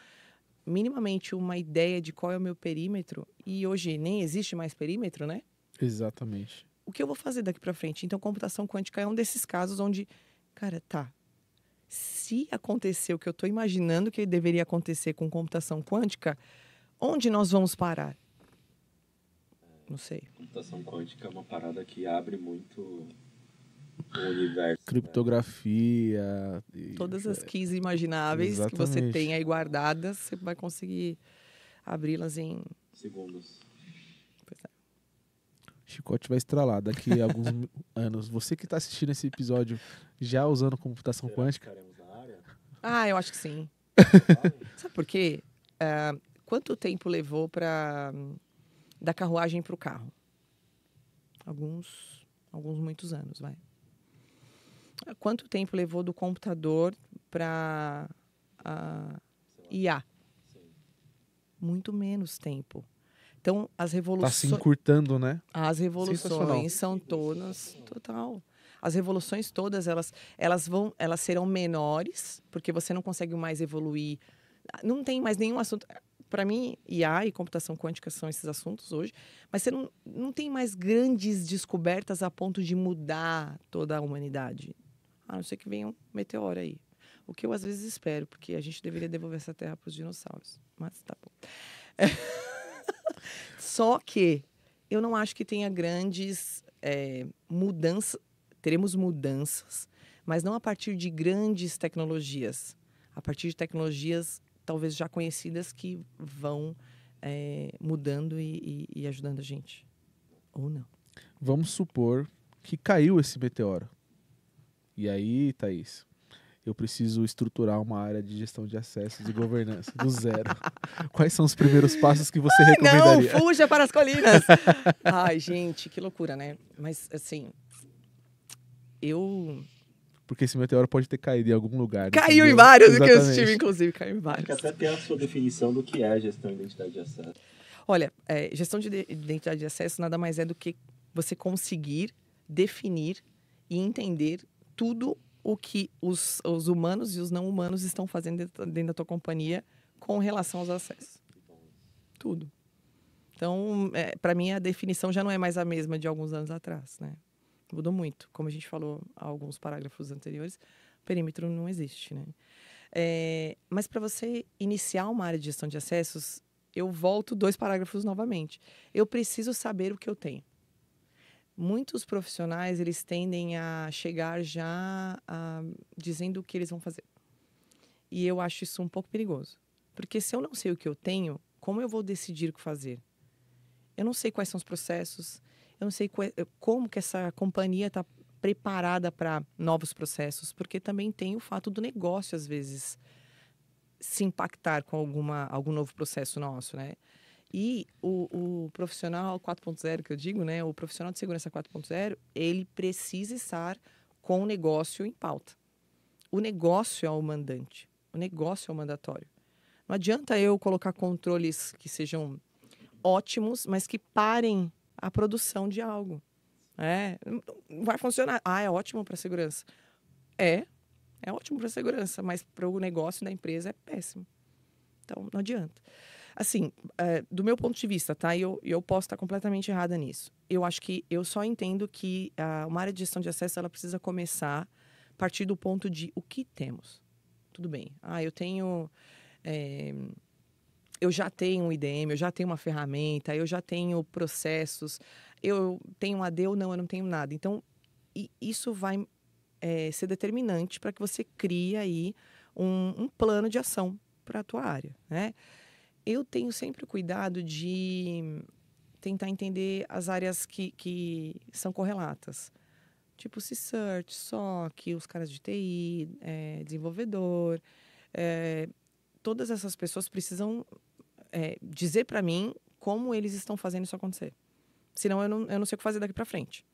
Speaker 3: minimamente uma ideia de qual é o meu perímetro, e hoje nem existe mais perímetro, né?
Speaker 2: Exatamente.
Speaker 3: O que eu vou fazer daqui para frente? Então, computação quântica é um desses casos onde, cara, se acontecer o que eu estou imaginando que deveria acontecer com computação quântica, onde nós vamos parar? Não sei.
Speaker 1: Computação quântica é uma parada que abre muito o universo.
Speaker 2: Criptografia.
Speaker 1: Né?
Speaker 3: Todas as keys imagináveis que você tem aí guardadas, você vai conseguir abri-las em
Speaker 1: segundos.
Speaker 3: Pois é.
Speaker 2: Chicote vai estralar daqui a alguns anos. Você que está assistindo esse episódio já usando computação quântica?
Speaker 1: Será que estaremos na área?
Speaker 3: Eu acho que sim. Sabe por quê? quanto tempo levou da carruagem para o carro? Alguns muitos anos, vai. Quanto tempo levou do computador para IA? Muito menos tempo. Então, as revoluções...
Speaker 2: Tá se encurtando, né?
Speaker 3: As revoluções são todas... Total. As revoluções todas, elas serão menores, porque você não consegue mais evoluir. Não tem mais nenhum assunto... Para mim, IA e computação quântica são esses assuntos hoje, mas você não tem mais grandes descobertas a ponto de mudar toda a humanidade. A não ser que venha um meteoro aí. O que eu às vezes espero, porque a gente deveria devolver essa terra para os dinossauros. Mas tá bom. Só que eu não acho que tenha grandes mudanças. Teremos mudanças, mas não a partir de grandes tecnologias. A partir de tecnologias talvez já conhecidas que vão mudando e ajudando a gente. Ou não.
Speaker 2: Vamos supor que caiu esse meteoro. E aí, Thaís, eu preciso estruturar uma área de gestão de acessos e governança do zero. Quais são os primeiros passos que você recomendaria?
Speaker 3: Não, fuja para as colinas! Ai, gente, que loucura, né? Mas, assim,
Speaker 2: Porque esse meteoro pode ter caído em algum lugar.
Speaker 3: Caiu
Speaker 2: entendeu?
Speaker 3: em vários que eu
Speaker 2: Exatamente.
Speaker 3: estive, inclusive, caiu em vários.
Speaker 1: Acho que até tem a sua definição do que é gestão de identidade de acesso.
Speaker 3: Olha, gestão de identidade de acesso nada mais é do que você conseguir definir e entender tudo o que os humanos e os não humanos estão fazendo dentro da tua companhia com relação aos acessos. Tudo. Então, para mim, a definição já não é mais a mesma de alguns anos atrás, né? Mudou muito. Como a gente falou há alguns parágrafos anteriores, perímetro não existe, né? Mas para você iniciar uma área de gestão de acessos, eu volto 2 parágrafos novamente. Eu preciso saber o que eu tenho. Muitos profissionais, eles tendem a chegar já dizendo o que eles vão fazer. E eu acho isso um pouco perigoso. Porque se eu não sei o que eu tenho, como eu vou decidir o que fazer? Eu não sei quais são os processos, eu não sei como que essa companhia está preparada para novos processos, porque também tem o fato do negócio, às vezes, se impactar com algum novo processo nosso, né? E o profissional 4.0, que eu digo, né? O profissional de segurança 4.0, ele precisa estar com o negócio em pauta. O negócio é o mandante, o negócio é o mandatório. Não adianta eu colocar controles que sejam ótimos, mas que parem a produção de algo. Não vai funcionar. É ótimo para a segurança. É ótimo para a segurança, mas para o negócio da empresa é péssimo. Então, não adianta. Assim, do meu ponto de vista, tá? Eu posso estar completamente errada nisso. Eu acho que eu só entendo que uma área de gestão de acesso, ela precisa começar a partir do ponto de o que temos. Tudo bem. Eu tenho... eu já tenho um IDM, eu já tenho uma ferramenta, eu já tenho processos, eu tenho um AD ou não, eu não tenho nada. Então, isso vai ser determinante para que você crie aí um plano de ação para a tua área, né? Eu tenho sempre o cuidado de tentar entender as áreas que são correlatas. Tipo C-Search, SOC, os caras de TI, desenvolvedor. Todas essas pessoas precisam dizer para mim como eles estão fazendo isso acontecer. Senão eu não sei o que fazer daqui para frente.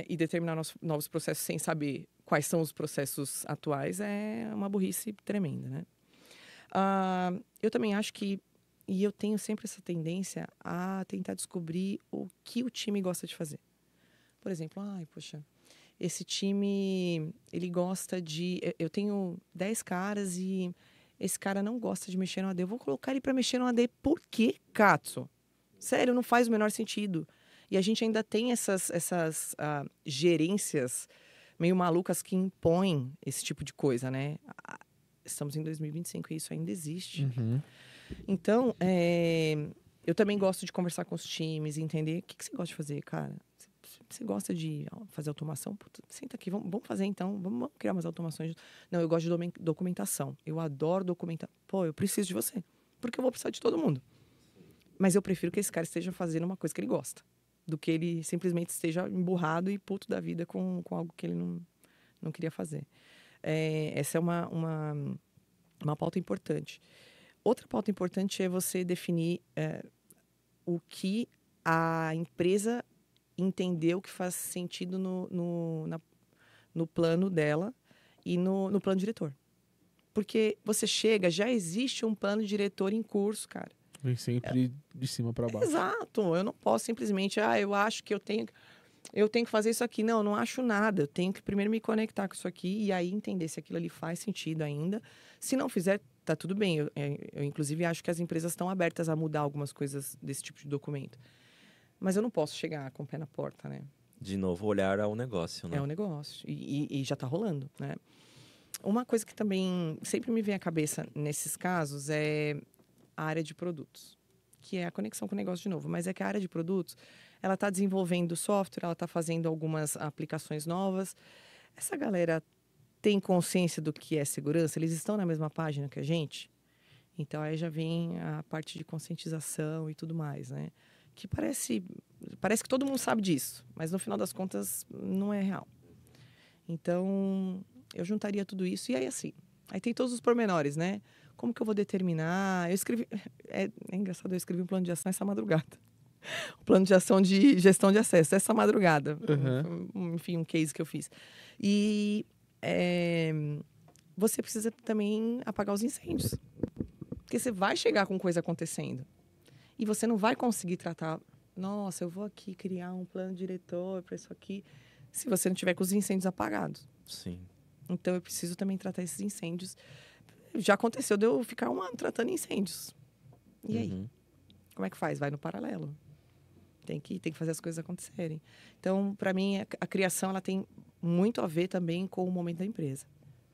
Speaker 3: E determinar novos processos sem saber quais são os processos atuais é uma burrice tremenda, né? Eu também acho que, e eu tenho sempre essa tendência a tentar descobrir o que o time gosta de fazer. Por exemplo, poxa, esse time, ele gosta de... Eu tenho 10 caras e esse cara não gosta de mexer no AD. Eu vou colocar ele para mexer no AD. Por quê, Katsu? Sério, não faz o menor sentido. E a gente ainda tem essas gerências meio malucas que impõem esse tipo de coisa, né? Estamos em 2025 e isso ainda existe.
Speaker 2: Uhum.
Speaker 3: Então, eu também gosto de conversar com os times, entender o que você gosta de fazer, cara. Você gosta de fazer automação? Puta, senta aqui, vamos fazer então, vamos criar umas automações. Não, eu gosto de documentação. Eu adoro documentar. Pô, eu preciso de você, porque eu vou precisar de todo mundo. Mas eu prefiro que esse cara esteja fazendo uma coisa que ele gosta, do que ele simplesmente esteja emburrado e puto da vida com algo que ele não queria fazer. Essa é uma pauta importante. Outra pauta importante é você definir o que a empresa entendeu que faz sentido no plano dela e no plano diretor. Porque você chega, já existe um plano diretor em curso, cara.
Speaker 2: Vem sempre de cima para baixo.
Speaker 3: Exato. Eu não posso simplesmente, eu acho que eu tenho que fazer isso aqui. Não, eu não acho nada. Eu tenho que primeiro me conectar com isso aqui e aí entender se aquilo ali faz sentido ainda. Se não fizer, tá tudo bem. Eu inclusive, acho que as empresas estão abertas a mudar algumas coisas desse tipo de documento. Mas eu não posso chegar com o pé na porta, né?
Speaker 1: De novo, olhar ao negócio, né?
Speaker 3: É um negócio. E já tá rolando, né? Uma coisa que também sempre me vem à cabeça nesses casos é a área de produtos, que é a conexão com o negócio de novo. Mas é que a área de produtos, ela está desenvolvendo software, ela está fazendo algumas aplicações novas. Essa galera tem consciência do que é segurança? Eles estão na mesma página que a gente? Então, aí já vem a parte de conscientização e tudo mais, né? Que parece que todo mundo sabe disso, mas no final das contas não é real. Então, eu juntaria tudo isso e aí assim, aí tem todos os pormenores, né? Como que eu vou determinar? Eu escrevi, é engraçado, eu escrevi um plano de ação essa madrugada. Um plano de ação de gestão de acesso, essa madrugada. Enfim, um case que eu fiz. E você precisa também apagar os incêndios. Porque você vai chegar com coisa acontecendo. E você não vai conseguir tratar, nossa, eu vou aqui criar um plano diretor para isso aqui, se você não tiver com os incêndios apagados.
Speaker 1: Sim.
Speaker 3: Então, eu preciso também tratar esses incêndios. Já aconteceu de eu ficar um ano tratando incêndios. E aí? Como é que faz? Vai no paralelo. Tem que fazer as coisas acontecerem. Então, para mim, a criação ela tem muito a ver também com o momento da empresa.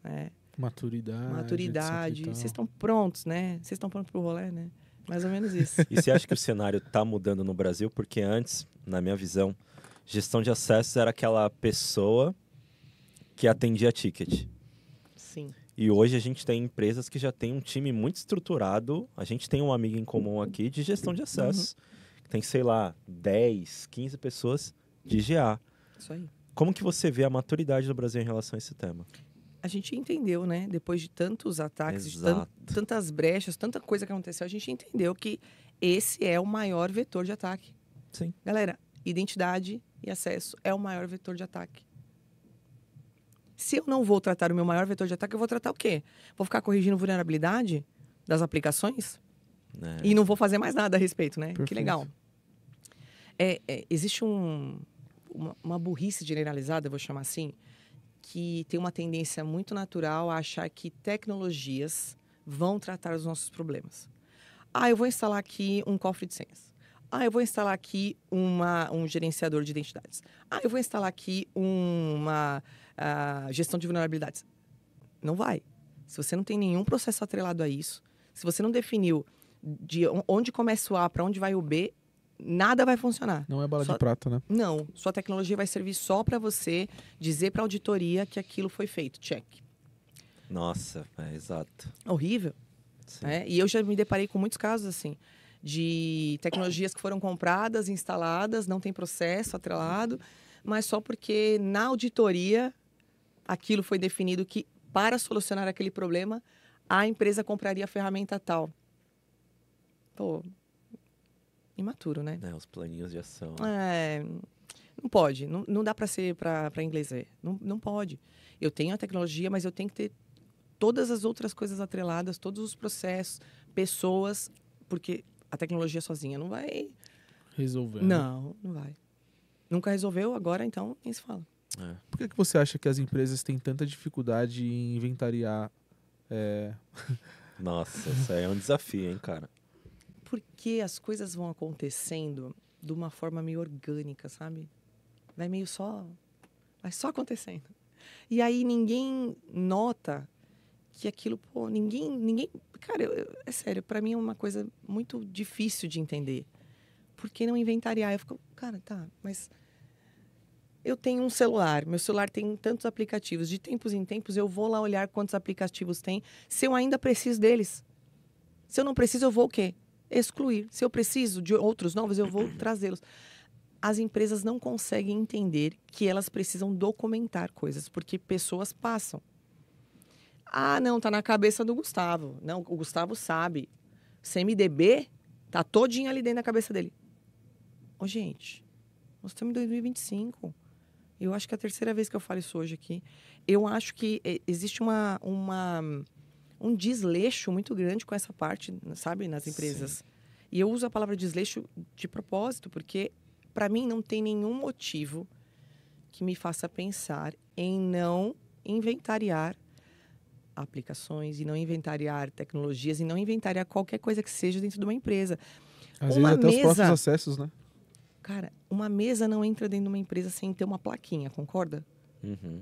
Speaker 3: Né?
Speaker 2: Maturidade.
Speaker 3: Vocês estão prontos, né? Vocês estão prontos para o rolê, né? Mais ou menos isso.
Speaker 1: E você acha que o cenário está mudando no Brasil? Porque antes, na minha visão, gestão de acessos era aquela pessoa que atendia ticket.
Speaker 3: Sim.
Speaker 1: E hoje a gente tem empresas que já tem um time muito estruturado. A gente tem um amigo em comum aqui de gestão de acessos. Tem, sei lá, 10, 15 pessoas de GA.
Speaker 3: Isso aí.
Speaker 1: Como que você vê a maturidade do Brasil em relação a esse tema?
Speaker 3: A gente entendeu, né? Depois de tantos ataques,
Speaker 1: Exato.
Speaker 3: de tantas brechas, tanta coisa que aconteceu, a gente entendeu que esse é o maior vetor de ataque.
Speaker 1: Sim.
Speaker 3: Galera, identidade e acesso é o maior vetor de ataque. Se eu não vou tratar o meu maior vetor de ataque, eu vou tratar o quê? Vou ficar corrigindo vulnerabilidade das aplicações? E não vou fazer mais nada a respeito, né?
Speaker 2: Perfeito.
Speaker 3: Que legal. Existe uma burrice generalizada, eu vou chamar assim, que tem uma tendência muito natural a achar que tecnologias vão tratar os nossos problemas. Eu vou instalar aqui um cofre de senhas. Eu vou instalar aqui um gerenciador de identidades. Eu vou instalar aqui uma gestão de vulnerabilidades. Não vai. Se você não tem nenhum processo atrelado a isso, se você não definiu de onde começa o A para onde vai o B, nada vai funcionar.
Speaker 2: Não é bala de prata, né?
Speaker 3: Não. Sua tecnologia vai servir só para você dizer para a auditoria que aquilo foi feito. Check.
Speaker 1: Nossa, exato.
Speaker 3: Horrível. E eu já me deparei com muitos casos assim, de tecnologias que foram compradas, instaladas, não tem processo atrelado, mas só porque na auditoria aquilo foi definido que para solucionar aquele problema, a empresa compraria a ferramenta tal. Pô, imaturo, né?
Speaker 1: Os planinhos de ação.
Speaker 3: Não pode. Não dá para ser para inglês ver. Não pode. Eu tenho a tecnologia, mas eu tenho que ter todas as outras coisas atreladas, todos os processos, pessoas, porque a tecnologia sozinha não vai
Speaker 2: resolver.
Speaker 3: Não vai. Nunca resolveu, agora então nem se fala.
Speaker 2: Por que você acha que as empresas têm tanta dificuldade em inventariar?
Speaker 1: Nossa, isso aí é um desafio, hein, cara?
Speaker 3: Porque as coisas vão acontecendo de uma forma meio orgânica, sabe? Vai só acontecendo. E aí ninguém nota que aquilo, ninguém... Cara, é sério, pra mim é uma coisa muito difícil de entender. Por que não inventariar? Eu fico, cara, tá, mas... Eu tenho um celular, meu celular tem tantos aplicativos. De tempos em tempos eu vou lá olhar quantos aplicativos tem, se eu ainda preciso deles. Se eu não preciso, eu vou o quê? Excluir. Se eu preciso de outros novos, eu vou trazê-los. As empresas não conseguem entender que elas precisam documentar coisas, porque pessoas passam. Não, tá na cabeça do Gustavo. Não, o Gustavo sabe. CMDB tá todinho ali dentro da cabeça dele. Ô, gente, nós estamos em 2025. Eu acho que é a terceira vez que eu falo isso hoje aqui. Eu acho que existe um desleixo muito grande com essa parte, sabe, nas empresas. Sim. E eu uso a palavra desleixo de propósito, porque, para mim, não tem nenhum motivo que me faça pensar em não inventariar aplicações, e não inventariar tecnologias, e não inventariar qualquer coisa que seja dentro de uma empresa.
Speaker 2: Às vezes até os próprios acessos, né?
Speaker 3: Cara, uma mesa não entra dentro de uma empresa sem ter uma plaquinha, concorda?
Speaker 1: Uhum.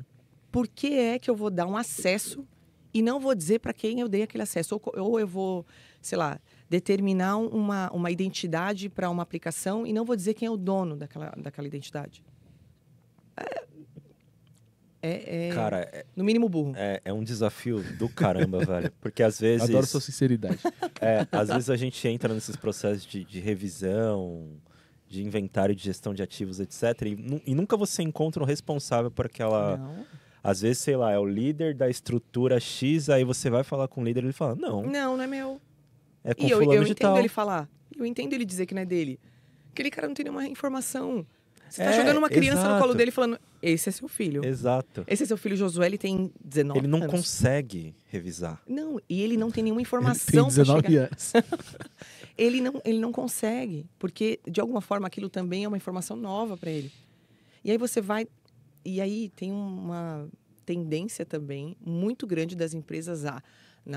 Speaker 3: Por que é que eu vou dar um acesso e não vou dizer para quem eu dei aquele acesso? Ou eu vou, sei lá, determinar uma identidade para uma aplicação e não vou dizer quem é o dono daquela identidade?
Speaker 1: Cara,
Speaker 3: no mínimo burro.
Speaker 1: É um desafio do caramba, velho. Porque às vezes...
Speaker 2: Adoro sua sinceridade.
Speaker 1: Às vezes a gente entra nesses processos de revisão, de inventário de gestão de ativos, etc. E nunca você encontra um responsável por aquela...
Speaker 3: Não.
Speaker 1: Às vezes, sei lá, é o líder da estrutura X, aí você vai falar com o líder e ele fala, não.
Speaker 3: Não é meu.
Speaker 1: É com
Speaker 3: e eu
Speaker 1: fulano de tal.
Speaker 3: entendo ele falar. Eu entendo ele dizer que não é dele. Aquele cara não tem nenhuma informação. Você tá jogando uma criança no colo dele falando, esse é seu filho.
Speaker 1: Exato.
Speaker 3: Esse é seu filho Josué, ele tem 19 anos.
Speaker 1: Ele não consegue revisar.
Speaker 3: Não, e ele não tem nenhuma informação.
Speaker 2: Ele tem 19 anos.
Speaker 3: ele não consegue, porque de alguma forma aquilo também é uma informação nova para ele. E aí você vai... E aí tem uma tendência também muito grande das empresas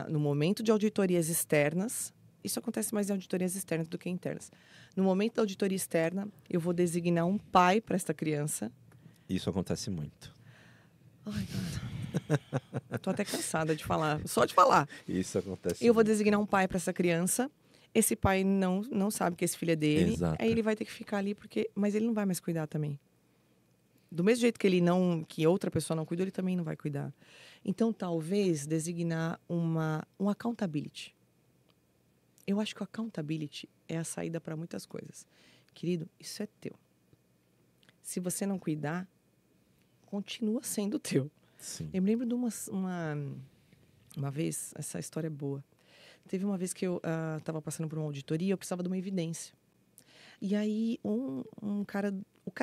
Speaker 3: no momento de auditorias externas, isso acontece mais em auditorias externas do que internas. No momento da auditoria externa, eu vou designar um pai para esta criança.
Speaker 1: Isso acontece muito.
Speaker 3: Ai, cara. Tô até cansada de falar, só de falar.
Speaker 1: Isso acontece
Speaker 3: Eu vou
Speaker 1: muito.
Speaker 3: designar um pai para essa criança. Esse pai não sabe que esse filho é dele.
Speaker 1: Exato.
Speaker 3: Aí ele vai ter que ficar ali, mas ele não vai mais cuidar também. Do mesmo jeito que outra pessoa não cuidou, ele também não vai cuidar. Então, talvez designar um accountability. Eu acho que o accountability é a saída para muitas coisas. Querido, isso é teu. Se você não cuidar, continua sendo teu.
Speaker 1: Sim.
Speaker 3: Eu me lembro de uma vez, essa história é boa. Teve uma vez que eu estava passando por uma auditoria, eu precisava de uma evidência. E aí, o cara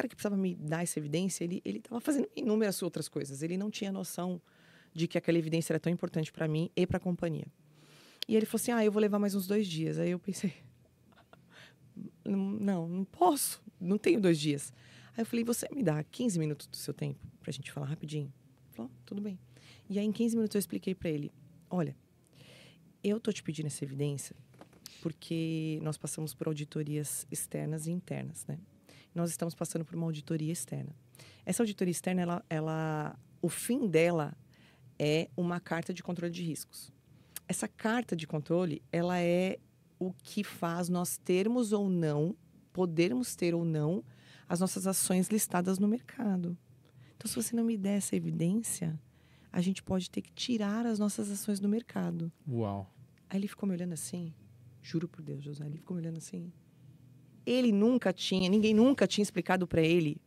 Speaker 3: que precisava me dar essa evidência, ele estava fazendo inúmeras outras coisas. Ele não tinha noção de que aquela evidência era tão importante para mim e para a companhia. E ele falou assim, eu vou levar mais uns 2 dias. Aí eu pensei, não posso, não tenho 2 dias. Aí eu falei, você me dá 15 minutos do seu tempo pra gente falar rapidinho? Ele falou, tudo bem. E aí, em 15 minutos, eu expliquei para ele, olha, eu tô te pedindo essa evidência porque nós passamos por auditorias externas e internas, né? Nós estamos passando por uma auditoria externa. Essa auditoria externa, o fim dela é uma carta de controle de riscos. Essa carta de controle, ela é o que faz nós termos ou não, podermos ter ou não, as nossas ações listadas no mercado. Então, se você não me der essa evidência, a gente pode ter que tirar as nossas ações do mercado.
Speaker 2: Uau.
Speaker 3: Aí ele ficou me olhando assim, juro por Deus, José, ele ficou me olhando assim. Ninguém nunca tinha explicado para ele,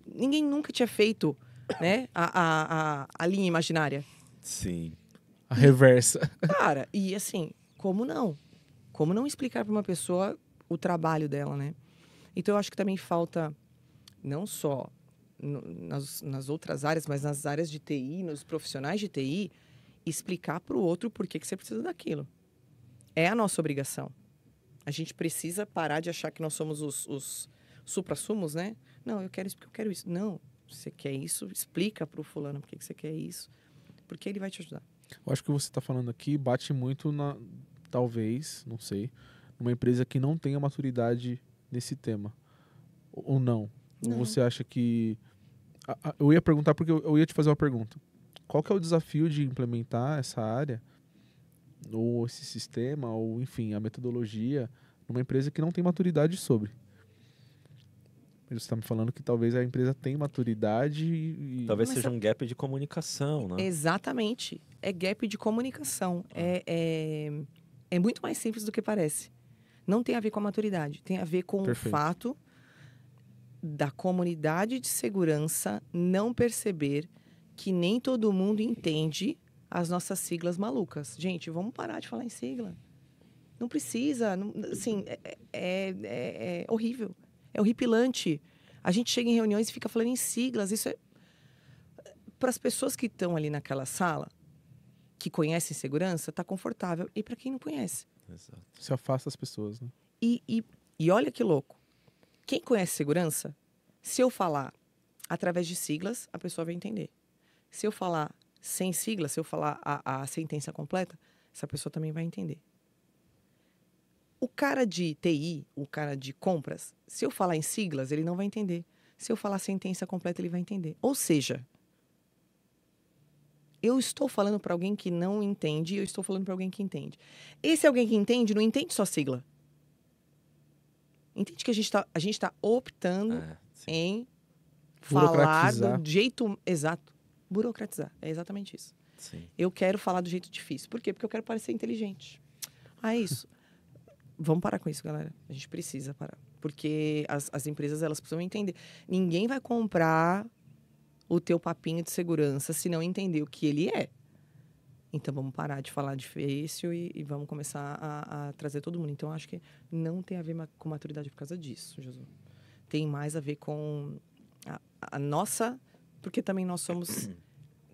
Speaker 3: ninguém nunca tinha feito, né, a linha imaginária.
Speaker 1: Sim.
Speaker 2: A reversa.
Speaker 3: Cara, e assim, como não? Como não explicar para uma pessoa o trabalho dela, né? Então, eu acho que também falta, não só nas outras áreas, mas nas áreas de TI, nos profissionais de TI, explicar para o outro por que você precisa daquilo. É a nossa obrigação. A gente precisa parar de achar que nós somos os supra-sumos, né? Não, eu quero isso porque eu quero isso. Não, você quer isso, explica para o fulano por que você quer isso, porque ele vai te ajudar.
Speaker 2: Eu acho que o que você está falando aqui bate muito talvez, não sei, numa empresa que não tenha maturidade nesse tema. Ou não?
Speaker 3: Não.
Speaker 2: Ou você acha que... Eu ia perguntar porque eu ia te fazer uma pergunta. Qual que é o desafio de implementar essa área, ou esse sistema, ou enfim, a metodologia, numa empresa que não tem maturidade sobre? Você está me falando que talvez a empresa tenha maturidade e...
Speaker 1: Talvez seja um gap de comunicação, né?
Speaker 3: Exatamente. É gap de comunicação. É muito mais simples do que parece. Não tem a ver com a maturidade. Tem a ver com
Speaker 2: Perfeito.
Speaker 3: O fato da comunidade de segurança não perceber que nem todo mundo entende as nossas siglas malucas. Gente, vamos parar de falar em sigla. Não precisa, assim, é horrível, é horripilante. A gente chega em reuniões e fica falando em siglas, isso é... Para as pessoas que estão ali naquela sala, que conhecem segurança, tá confortável. E para quem não conhece.
Speaker 1: Exato.
Speaker 2: Se afasta as pessoas, né?
Speaker 3: E olha que louco. Quem conhece segurança, se eu falar através de siglas, a pessoa vai entender. Se eu falar sem siglas, se eu falar a sentença completa, essa pessoa também vai entender. O cara de TI, o cara de compras, se eu falar em siglas, ele não vai entender. Se eu falar a sentença completa, ele vai entender. Ou seja, eu estou falando para alguém que não entende e eu estou falando para alguém que entende. Esse alguém que entende não entende só sigla. Entende que a gente tá optando em falar do jeito exato. Burocratizar. É exatamente isso.
Speaker 1: Sim.
Speaker 3: Eu quero falar do jeito difícil. Por quê? Porque eu quero parecer inteligente. É isso. Vamos parar com isso, galera. A gente precisa parar. Porque as empresas, elas precisam entender. Ninguém vai comprar o teu papinho de segurança se não entender o que ele é. Então, vamos parar de falar difícil e vamos começar a trazer todo mundo. Então, acho que não tem a ver com maturidade por causa disso, Jesus. Tem mais a ver com a nossa... Porque também nós somos...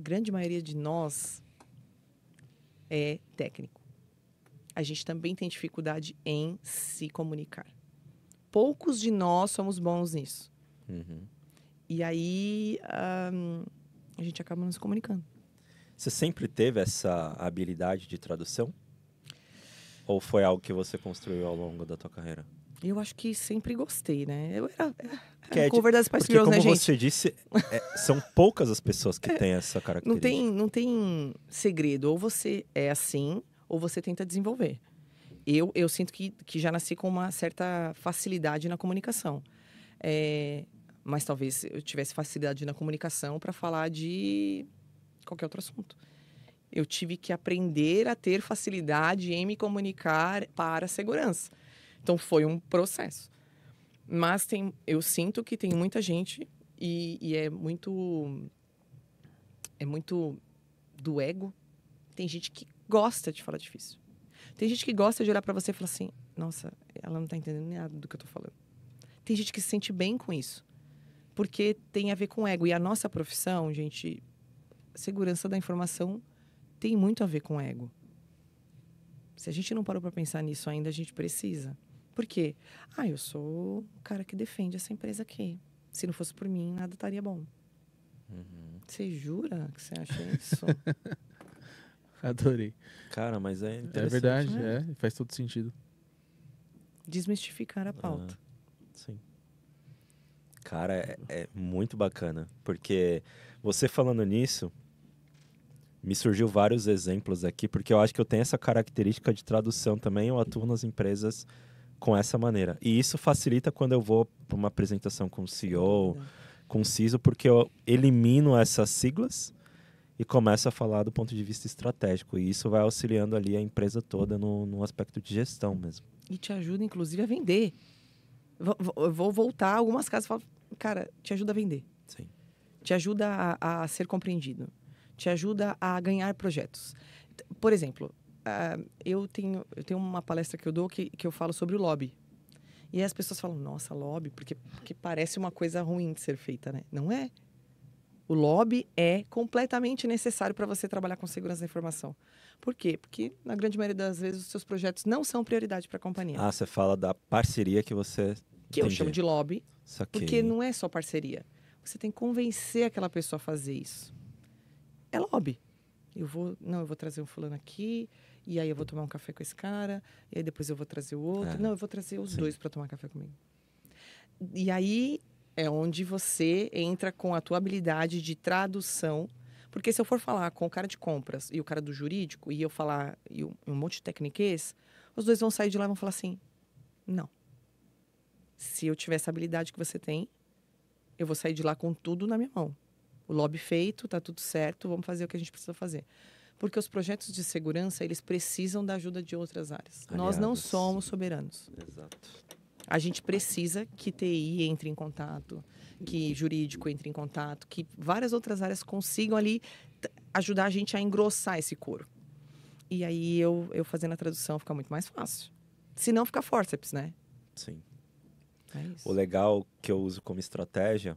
Speaker 3: Grande maioria de nós é técnico. A gente também tem dificuldade em se comunicar. Poucos de nós somos bons nisso.
Speaker 1: Uhum.
Speaker 3: E aí, a gente acaba não se comunicando.
Speaker 1: Você sempre teve essa habilidade de tradução? Ou foi algo que você construiu ao longo da tua carreira?
Speaker 3: Eu acho que sempre gostei, né? Eu era
Speaker 1: É
Speaker 3: cover das Spice
Speaker 1: porque,
Speaker 3: Girls,
Speaker 1: como
Speaker 3: né, gente?
Speaker 1: você disse, são poucas as pessoas que têm essa característica.
Speaker 3: Não tem segredo. Ou você é assim, ou você tenta desenvolver. Eu sinto que já nasci com uma certa facilidade na comunicação. Mas talvez eu tivesse facilidade na comunicação para falar de qualquer outro assunto. Eu tive que aprender a ter facilidade em me comunicar para a segurança. Então, foi um processo. Mas eu sinto que tem muita gente e é muito do ego. Tem gente que gosta de falar difícil. Tem gente que gosta de olhar para você e falar assim, nossa, ela não tá entendendo nada do que eu tô falando. Tem gente que se sente bem com isso. Porque tem a ver com ego. E a nossa profissão, gente, segurança da informação tem muito a ver com ego. Se a gente não parou para pensar nisso ainda, a gente precisa. Por quê? Eu sou o cara que defende essa empresa aqui. Se não fosse por mim, nada estaria bom.
Speaker 1: Uhum.
Speaker 3: Você jura que você acha isso?
Speaker 2: Adorei.
Speaker 1: Cara, mas é interessante.
Speaker 2: É verdade,
Speaker 3: né?
Speaker 2: faz todo sentido.
Speaker 3: Desmistificar a pauta.
Speaker 1: Sim. Cara, é muito bacana. Porque você falando nisso, me surgiu vários exemplos aqui, porque eu acho que eu tenho essa característica de tradução também, eu atuo nas empresas com essa maneira. E isso facilita quando eu vou para uma apresentação com o CEO, com o CISO, porque eu elimino essas siglas e começo a falar do ponto de vista estratégico. E isso vai auxiliando ali a empresa toda no aspecto de gestão mesmo.
Speaker 3: E te ajuda, inclusive, a vender. Eu vou voltar a algumas casas e falar, cara, te ajuda a vender.
Speaker 1: Sim.
Speaker 3: Te ajuda a ser compreendido. Te ajuda a ganhar projetos. Por exemplo, eu tenho uma palestra que eu dou que eu falo sobre o lobby. E aí as pessoas falam, nossa, lobby, porque parece uma coisa ruim de ser feita, né? Não é. O lobby é completamente necessário para você trabalhar com segurança da informação. Por quê? Porque, na grande maioria das vezes, os seus projetos não são prioridade para a companhia.
Speaker 1: Você fala da parceria que você...
Speaker 3: Que eu chamo de lobby,
Speaker 1: Saquei.
Speaker 3: porque não é só parceria. Você tem que convencer aquela pessoa a fazer isso. É lobby. Eu vou trazer um fulano aqui, e aí eu vou tomar um café com esse cara, e aí depois eu vou trazer o outro. Não, eu vou trazer os dois para tomar café comigo. E aí é onde você entra com a tua habilidade de tradução. Porque se eu for falar com o cara de compras e o cara do jurídico, e eu falar e um monte de tecniquez, os dois vão sair de lá e vão falar assim, não. Se eu tiver essa habilidade que você tem, eu vou sair de lá com tudo na minha mão. O lobby feito, tá tudo certo, vamos fazer o que a gente precisa fazer. Porque os projetos de segurança, eles precisam da ajuda de outras áreas.
Speaker 1: Aliados.
Speaker 3: Nós não somos soberanos.
Speaker 1: Exato.
Speaker 3: A gente precisa que TI entre em contato, que jurídico entre em contato, que várias outras áreas consigam ali ajudar a gente a engrossar esse couro. E aí eu fazendo a tradução fica muito mais fácil. Se não, fica forceps, né?
Speaker 1: Sim.
Speaker 3: É isso.
Speaker 1: O legal que eu uso como estratégia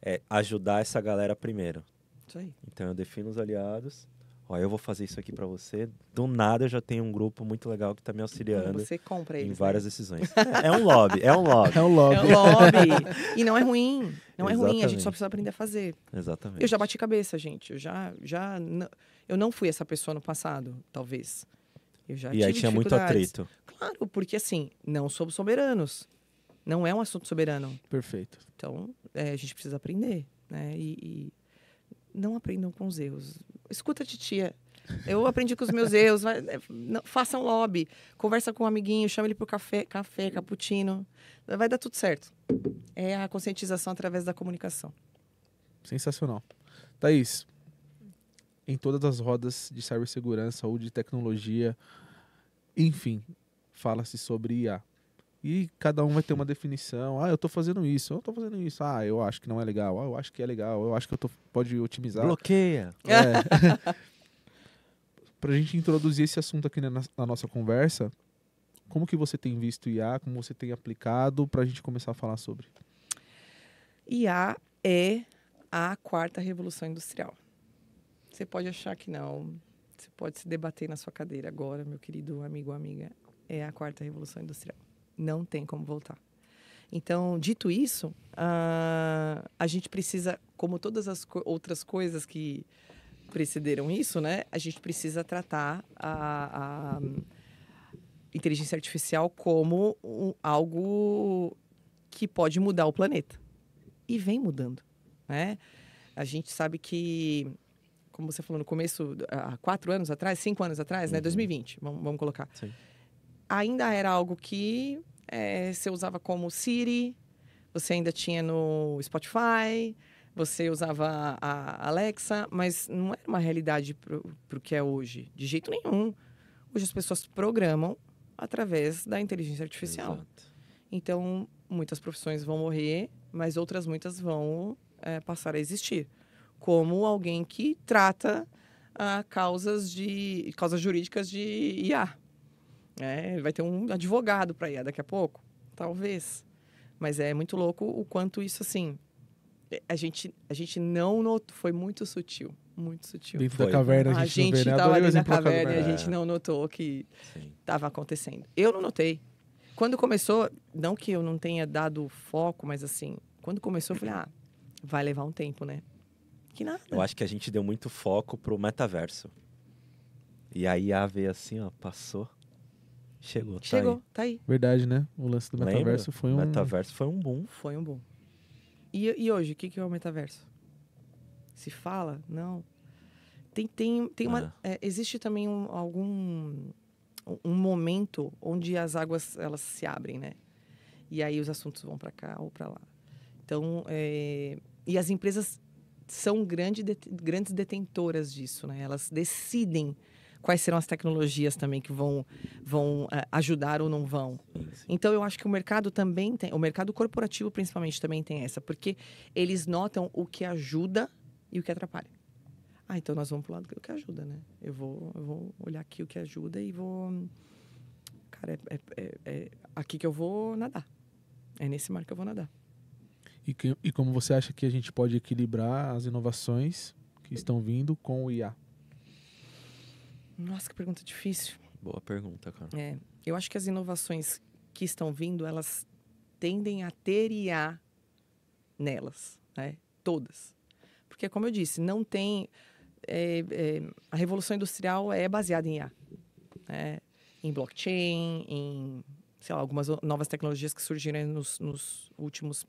Speaker 1: é ajudar essa galera primeiro.
Speaker 3: Isso aí.
Speaker 1: Então eu defino os aliados. Ó, eu vou fazer isso aqui pra você. Do nada eu já tenho um grupo muito legal que tá me auxiliando
Speaker 3: Você compra
Speaker 1: em
Speaker 3: eles,
Speaker 1: várias
Speaker 3: né?
Speaker 1: decisões. É um lobby, é um lobby.
Speaker 2: É um lobby.
Speaker 3: É um lobby. E não é ruim. Não é ruim, a gente
Speaker 1: Exatamente.
Speaker 3: só precisa aprender a fazer.
Speaker 1: Exatamente.
Speaker 3: Eu já bati cabeça, gente. Eu não fui essa pessoa no passado, talvez. Eu já
Speaker 1: E aí
Speaker 3: tive
Speaker 1: tinha muito
Speaker 3: dificuldades.
Speaker 1: atrito.
Speaker 3: Claro, porque assim, não somos soberanos. Não é um assunto soberano.
Speaker 2: Perfeito.
Speaker 3: Então, a gente precisa aprender, né? E não aprendam com os erros. Escuta a titia. Eu aprendi com os meus erros. Façam lobby. Conversa com um amiguinho, chama ele pro café, cappuccino. Vai dar tudo certo. É a conscientização através da comunicação.
Speaker 2: Sensacional. Thaís, em todas as rodas de cibersegurança ou de tecnologia, enfim, fala-se sobre IA. E cada um vai ter uma definição. Ah, eu estou fazendo isso, eu estou fazendo isso. Ah, eu acho que não é legal. Ah, eu acho que é legal. Eu acho que pode otimizar.
Speaker 1: Bloqueia.
Speaker 2: Para a gente introduzir esse assunto aqui na nossa conversa, como que você tem visto IA, como você tem aplicado, para a gente começar a falar sobre?
Speaker 3: IA é a quarta revolução industrial. Você pode achar que não. Você pode se debater na sua cadeira agora, meu querido amigo ou amiga. É a quarta revolução industrial. Não tem como voltar. Então, dito isso, a gente precisa, como todas as outras coisas que precederam isso, né? A gente precisa tratar a inteligência artificial como algo que pode mudar o planeta. E vem mudando, né? A gente sabe que, como você falou no começo, há 4 anos atrás, 5 anos atrás, né? 2020, vamos colocar.
Speaker 1: Sim.
Speaker 3: Ainda era algo que você usava como Siri, você ainda tinha no Spotify, você usava a Alexa, mas não era uma realidade para o que é hoje, de jeito nenhum. Hoje as pessoas programam através da inteligência artificial.
Speaker 1: Exato.
Speaker 3: Então, muitas profissões vão morrer, mas outras muitas vão passar a existir. Como alguém que trata causas jurídicas de IA. Vai ter um advogado para IA daqui a pouco? Talvez. Mas é muito louco o quanto isso, assim... A gente não notou. Foi muito sutil. Muito sutil.
Speaker 2: Dentro da caverna
Speaker 3: A
Speaker 2: a gente não vê, né?
Speaker 3: estava
Speaker 2: Adorei o
Speaker 3: ali na
Speaker 2: exemplo da
Speaker 3: caverna e a gente não notou que estava acontecendo. Eu não notei. Quando começou, não que eu não tenha dado foco, mas assim, quando começou, eu falei, vai levar um tempo, né? Que nada.
Speaker 1: Eu acho que a gente deu muito foco pro metaverso. E aí a veio assim, ó, passou. Chegou,
Speaker 3: tá aí.
Speaker 2: Verdade, né? O lance do metaverso foi um...
Speaker 1: O metaverso foi um boom.
Speaker 3: Foi um boom. E hoje, o que é o metaverso? Se fala? Não. Tem uma... existe também um momento onde as águas elas se abrem, né? E aí os assuntos vão para cá ou para lá. Então, e as empresas são grandes detentoras disso, né? Elas decidem quais serão as tecnologias também que vão ajudar ou não vão.
Speaker 1: Sim.
Speaker 3: Então, eu acho que o mercado também tem... O mercado corporativo, principalmente, também tem essa. Porque eles notam o que ajuda e o que atrapalha. Então nós vamos pro lado do que ajuda, né? Eu vou olhar aqui o que ajuda e vou... Cara, é aqui que eu vou nadar. É nesse mar que eu vou nadar.
Speaker 2: E como você acha que a gente pode equilibrar as inovações que estão vindo com o IA?
Speaker 3: Nossa, que pergunta difícil.
Speaker 1: Boa pergunta, cara.
Speaker 3: Eu acho que as inovações que estão vindo, elas tendem a ter IA nelas, né? Todas. Porque, como eu disse, não tem... a Revolução Industrial é baseada em IA. Né? Em blockchain, em, sei lá, algumas novas tecnologias que surgiram nos últimos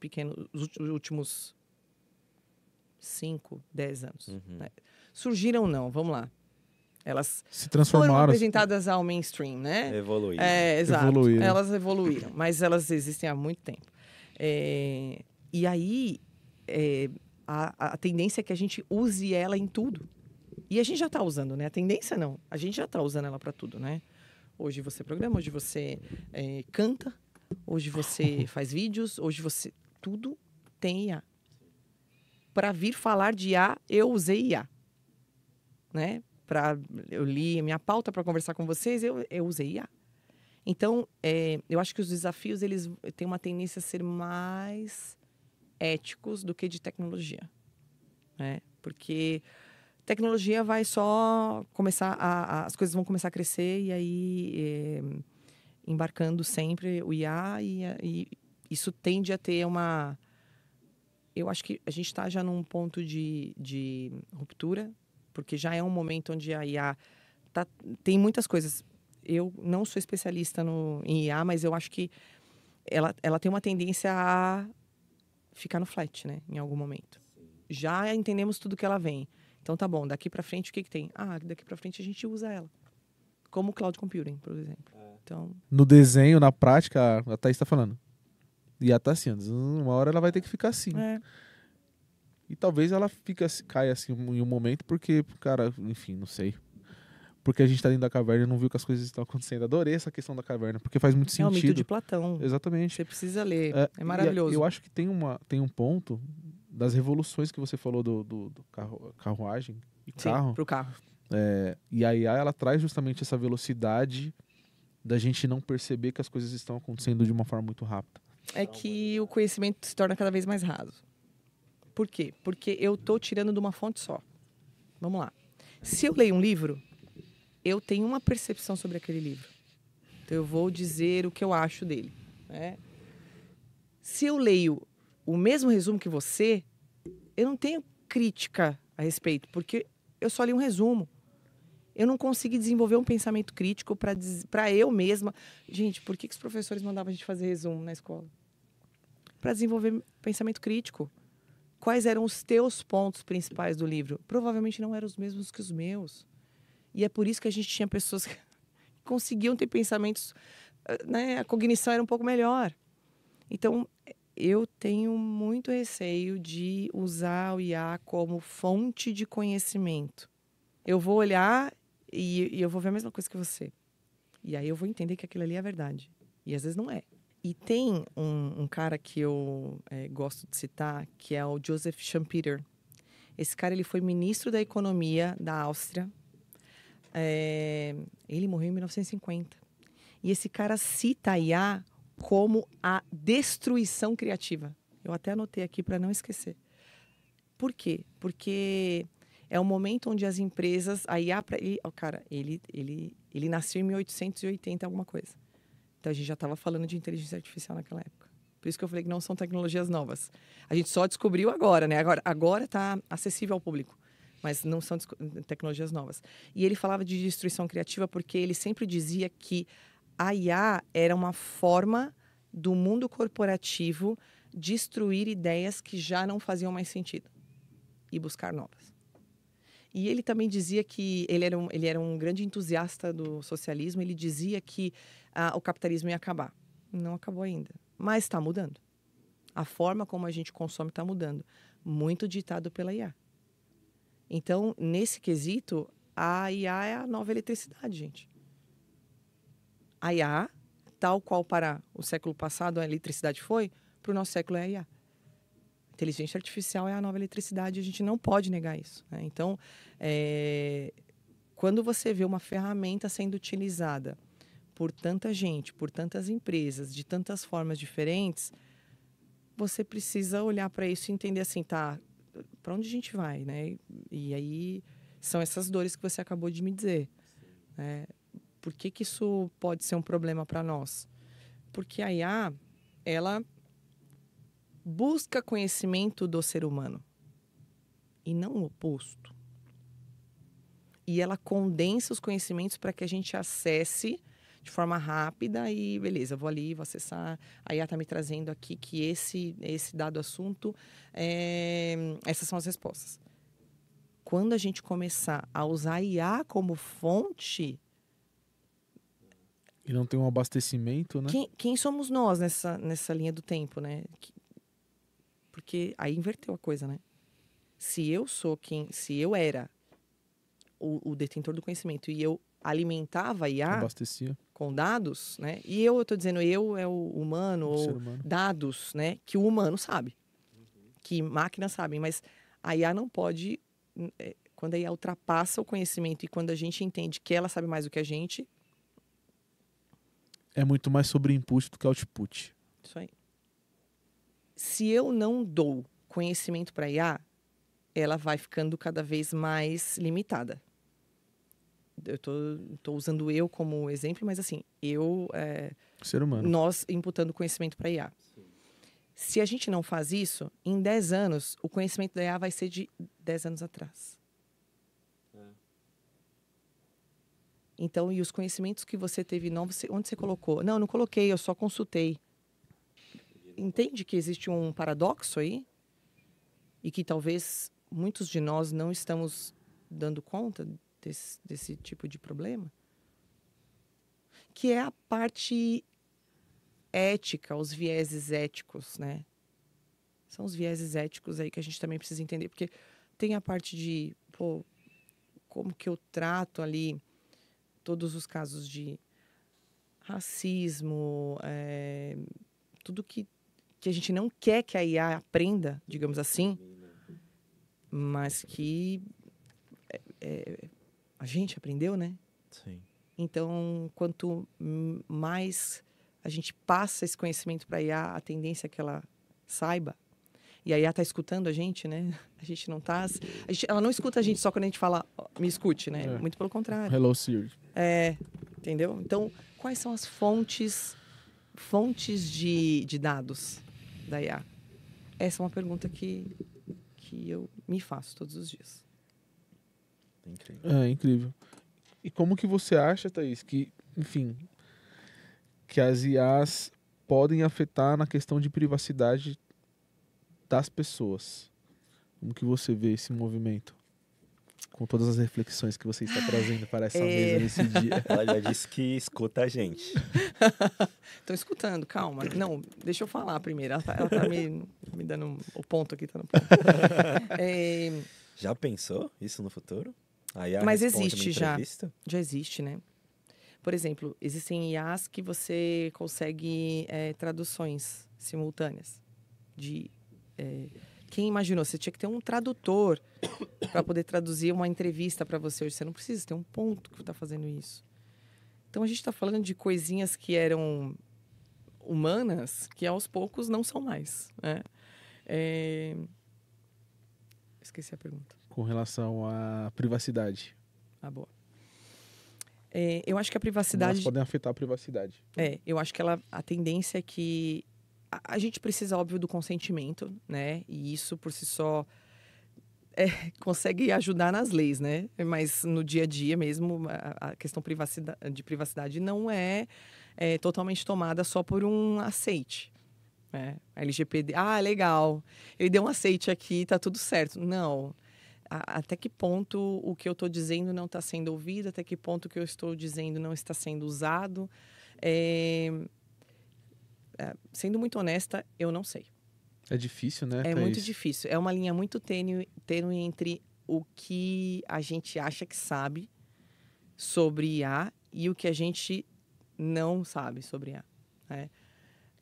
Speaker 3: 5, 10 anos. Né? Surgiram não, vamos lá. Elas
Speaker 2: se transformaram,
Speaker 3: foram apresentadas ao mainstream, né?
Speaker 1: Evoluíram.
Speaker 3: Exato.
Speaker 2: Evoluíram.
Speaker 3: Elas evoluíram, mas elas existem há muito tempo. E aí, a tendência é que a gente use ela em tudo. E a gente já está usando, né? A tendência não. A gente já está usando ela para tudo, né? Hoje você programa, hoje você canta, hoje você faz vídeos, hoje você... Tudo tem IA. Para vir falar de IA, eu usei IA. Né? eu li minha pauta para conversar com vocês, eu usei IA. Então, eu acho que os desafios, eles têm uma tendência a ser mais éticos do que de tecnologia, né? Porque tecnologia vai só começar, as coisas vão começar a crescer e aí embarcando sempre o IA e isso tende a ter uma... Eu acho que a gente está já num ponto de ruptura, porque já é um momento onde a IA tem muitas coisas. Eu não sou especialista em IA, mas eu acho que ela tem uma tendência a ficar no flat, né? Em algum momento. Já entendemos tudo que ela vem. Então tá bom, daqui para frente o que tem? Daqui para frente a gente usa ela. Como cloud computing, por exemplo. Então...
Speaker 2: No desenho, na prática, a Thaís está falando. IA tá assim, uma hora ela vai ter que ficar assim. E talvez ela caia assim em um momento porque, cara, enfim, não sei. Porque a gente tá dentro da caverna e não viu que as coisas estão acontecendo. Adorei essa questão da caverna, porque faz muito sentido.
Speaker 3: É o mito de Platão.
Speaker 2: Exatamente.
Speaker 3: Você precisa ler, é maravilhoso.
Speaker 2: Eu acho que tem um ponto das revoluções que você falou do carruagem e carro.
Speaker 3: Sim, pro carro.
Speaker 2: E a IA, ela traz justamente essa velocidade da gente não perceber que as coisas estão acontecendo de uma forma muito rápida.
Speaker 3: É que o conhecimento se torna cada vez mais raso. Por quê? Porque eu estou tirando de uma fonte só. Vamos lá. Se eu leio um livro, eu tenho uma percepção sobre aquele livro. Então, eu vou dizer o que eu acho dele, né? Se eu leio o mesmo resumo que você, eu não tenho crítica a respeito, porque eu só li um resumo. Eu não consegui desenvolver um pensamento crítico para eu mesma. Gente, por que os professores mandavam a gente fazer resumo na escola? Para desenvolver pensamento crítico. Quais eram os teus pontos principais do livro? Provavelmente não eram os mesmos que os meus. E é por isso que a gente tinha pessoas que conseguiam ter pensamentos, né? A cognição era um pouco melhor. Então, eu tenho muito receio de usar o IA como fonte de conhecimento. Eu vou olhar e eu vou ver a mesma coisa que você. E aí eu vou entender que aquilo ali é verdade. E às vezes não é. E tem um cara que eu gosto de citar, que é o Joseph Schumpeter. Esse cara, ele foi ministro da Economia da Áustria. Ele morreu em 1950. E esse cara cita a IA como a destruição criativa. Eu até anotei aqui para não esquecer. Por quê? Porque é o momento onde as empresas... A IA, ele nasceu em 1880, alguma coisa. Então, a gente já estava falando de inteligência artificial naquela época. Por isso que eu falei que não são tecnologias novas. A gente só descobriu agora, né? Agora está acessível ao público. Mas não são tecnologias novas. E ele falava de destruição criativa porque ele sempre dizia que a IA era uma forma do mundo corporativo destruir ideias que já não faziam mais sentido e buscar novas. E ele também dizia que ele era um grande entusiasta do socialismo. Ele dizia que o capitalismo ia acabar. Não acabou ainda, mas está mudando. A forma como a gente consome está mudando. Muito ditado pela IA. Então, nesse quesito, a IA é a nova eletricidade, gente. A IA, tal qual para o século passado a eletricidade foi, para o nosso século é a IA. Inteligência artificial é a nova eletricidade, a gente não pode negar isso, né? Então, quando você vê uma ferramenta sendo utilizada por tanta gente, por tantas empresas, de tantas formas diferentes, você precisa olhar para isso e entender assim, tá, para onde a gente vai, né? E aí são essas dores que você acabou de me dizer. Né? Por que isso pode ser um problema para nós? Porque a IA, ela busca conhecimento do ser humano e não o oposto. E ela condensa os conhecimentos para que a gente acesse de forma rápida e beleza, eu vou ali, vou acessar, a IA está me trazendo aqui que esse dado assunto, essas são as respostas. Quando a gente começar a usar a IA como fonte...
Speaker 2: E não tem um abastecimento, né?
Speaker 3: Quem somos nós nessa linha do tempo, né? Porque aí inverteu a coisa, né? Se eu era o detentor do conhecimento e eu alimentava a IA
Speaker 2: abastecia
Speaker 3: com dados, né? E eu estou dizendo, eu é o humano, ou
Speaker 2: humano.
Speaker 3: Dados, né? Que o humano sabe, que máquinas sabem, mas a IA não pode Quando a IA ultrapassa o conhecimento e quando a gente entende que ela sabe mais do que a gente,
Speaker 2: É muito mais sobre input do que output.
Speaker 3: isso aí. Se eu não dou conhecimento para a IA, ela vai ficando cada vez mais limitada. Eu tô usando eu como exemplo, mas assim,
Speaker 2: Ser humano.
Speaker 3: nós imputando conhecimento para a IA. Se a gente não faz isso, em 10 anos, o conhecimento da IA vai ser de 10 anos atrás. Então, e os conhecimentos que você teve novos, onde você colocou? Não coloquei, eu só consultei. Entende que existe um paradoxo aí? E que talvez muitos de nós não estamos dando conta desse tipo de problema? Que é a parte ética, os vieses éticos, né? São os vieses éticos aí que a gente também precisa entender. Porque tem a parte de, como que eu trato ali todos os casos de racismo, tudo que a gente não quer que a IA aprenda, digamos assim, mas que a gente aprendeu, né?
Speaker 1: Sim.
Speaker 3: Então, quanto mais a gente passa esse conhecimento para a IA, a tendência é que ela saiba. E a IA está escutando a gente, né? A gente não está... Ela não escuta a gente só quando a gente fala, me escute, né? Muito pelo contrário.
Speaker 2: Hello, Siri.
Speaker 3: Entendeu? Então, quais são as fontes de dados da IA? Essa é uma pergunta que eu me faço todos os dias.
Speaker 1: Incrível.
Speaker 2: É incrível. E como que você acha, Thaís, que, enfim, que as IAs podem afetar na questão de privacidade das pessoas? Como que você vê esse movimento? Com todas as reflexões que você está trazendo para essa mesa nesse dia.
Speaker 1: Ela já disse que escuta a gente.
Speaker 3: Estou escutando, calma. Não, deixa eu falar primeiro. Ela tá me dando o ponto aqui. Tá no ponto.
Speaker 1: Já pensou isso no futuro? A IA
Speaker 3: Mas
Speaker 1: responde
Speaker 3: existe
Speaker 1: numa
Speaker 3: já.
Speaker 1: entrevista?
Speaker 3: Já existe, né? Por exemplo, existem IAs que você consegue traduções simultâneas. Quem imaginou? Você tinha que ter um tradutor para poder traduzir uma entrevista para você. Hoje você não precisa, tem um ponto que está fazendo isso. Então a gente está falando de coisinhas que eram humanas que aos poucos não são mais, né? Esqueci a pergunta.
Speaker 2: Com relação à privacidade.
Speaker 3: Boa. Eu acho que a
Speaker 2: Como
Speaker 3: privacidade...
Speaker 2: elas podem afetar a privacidade.
Speaker 3: eu acho que a tendência é que a gente precisa, óbvio, do consentimento, né? E isso, por si só, consegue ajudar nas leis, né? Mas no dia a dia mesmo, a questão de privacidade não é totalmente tomada só por um aceite. Né? A LGPD, legal, ele deu um aceite aqui, tá tudo certo. Não. Até que ponto o que eu estou dizendo não está sendo ouvido? Até que ponto o que eu estou dizendo não está sendo usado? Sendo muito honesta, eu não sei.
Speaker 2: É difícil, né,
Speaker 3: É
Speaker 2: Thaís?
Speaker 3: muito difícil. É uma linha muito tênue entre o que a gente acha que sabe sobre IA e o que a gente não sabe sobre IA. Né?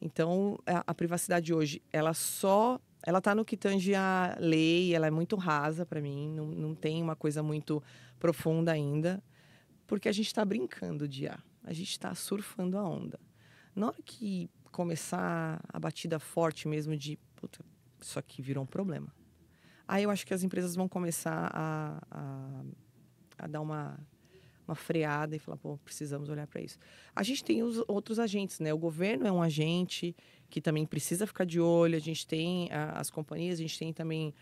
Speaker 3: Então, a privacidade hoje, ela está no que tange a lei, ela é muito rasa para mim, não tem uma coisa muito profunda ainda, porque a gente está brincando de IA, a gente está surfando a onda. Na hora que começar a batida forte mesmo de, puta, isso aqui virou um problema. Aí eu acho que as empresas vão começar a dar uma freada e falar, precisamos olhar para isso. A gente tem os outros agentes, né? O governo é um agente que também precisa ficar de olho, a gente tem as companhias, a gente tem também...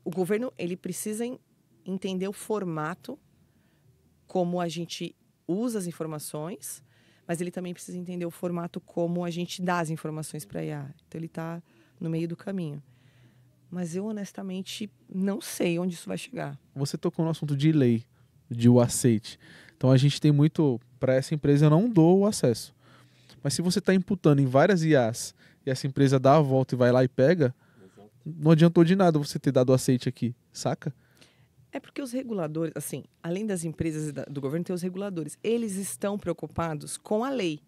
Speaker 3: o governo, ele precisa entender o formato como a gente usa as informações, mas ele também precisa entender o formato como a gente dá as informações para a IA. Então, ele está no meio do caminho. Mas eu, honestamente, não sei onde isso vai chegar.
Speaker 2: Você tocou no assunto de lei, de o aceite. Então, a gente tem muito... Para essa empresa, eu não dou o acesso. Mas se você está imputando em várias IAs e essa empresa dá a volta e vai lá e pega, não adiantou de nada você ter dado o aceite aqui, saca?
Speaker 3: É porque os reguladores, assim, além das empresas e do governo, tem os reguladores. Eles estão preocupados com a lei.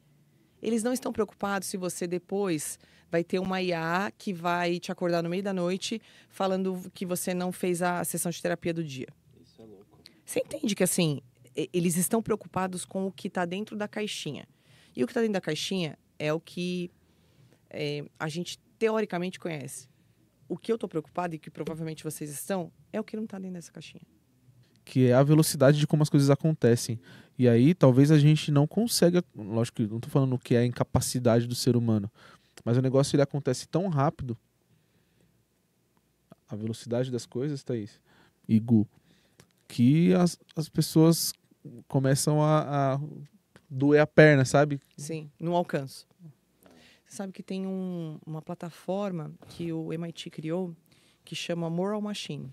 Speaker 3: Eles não estão preocupados se você depois vai ter uma IA que vai te acordar no meio da noite falando que você não fez a sessão de terapia do dia.
Speaker 1: Isso é louco.
Speaker 3: Você entende que, assim, eles estão preocupados com o que está dentro da caixinha. E o que está dentro da caixinha é o que a gente teoricamente conhece. O que eu estou preocupado e que provavelmente vocês estão é o que não está dentro dessa caixinha.
Speaker 2: Que é a velocidade de como as coisas acontecem. E aí, talvez a gente não consiga... Lógico que não tô falando que é a incapacidade do ser humano, mas o negócio ele acontece tão rápido. A velocidade das coisas, Thaís e Gu, que as pessoas começam a doer a perna, sabe?
Speaker 3: Sim, não alcanço. Você sabe que tem uma plataforma que o MIT criou que chama Moral Machine.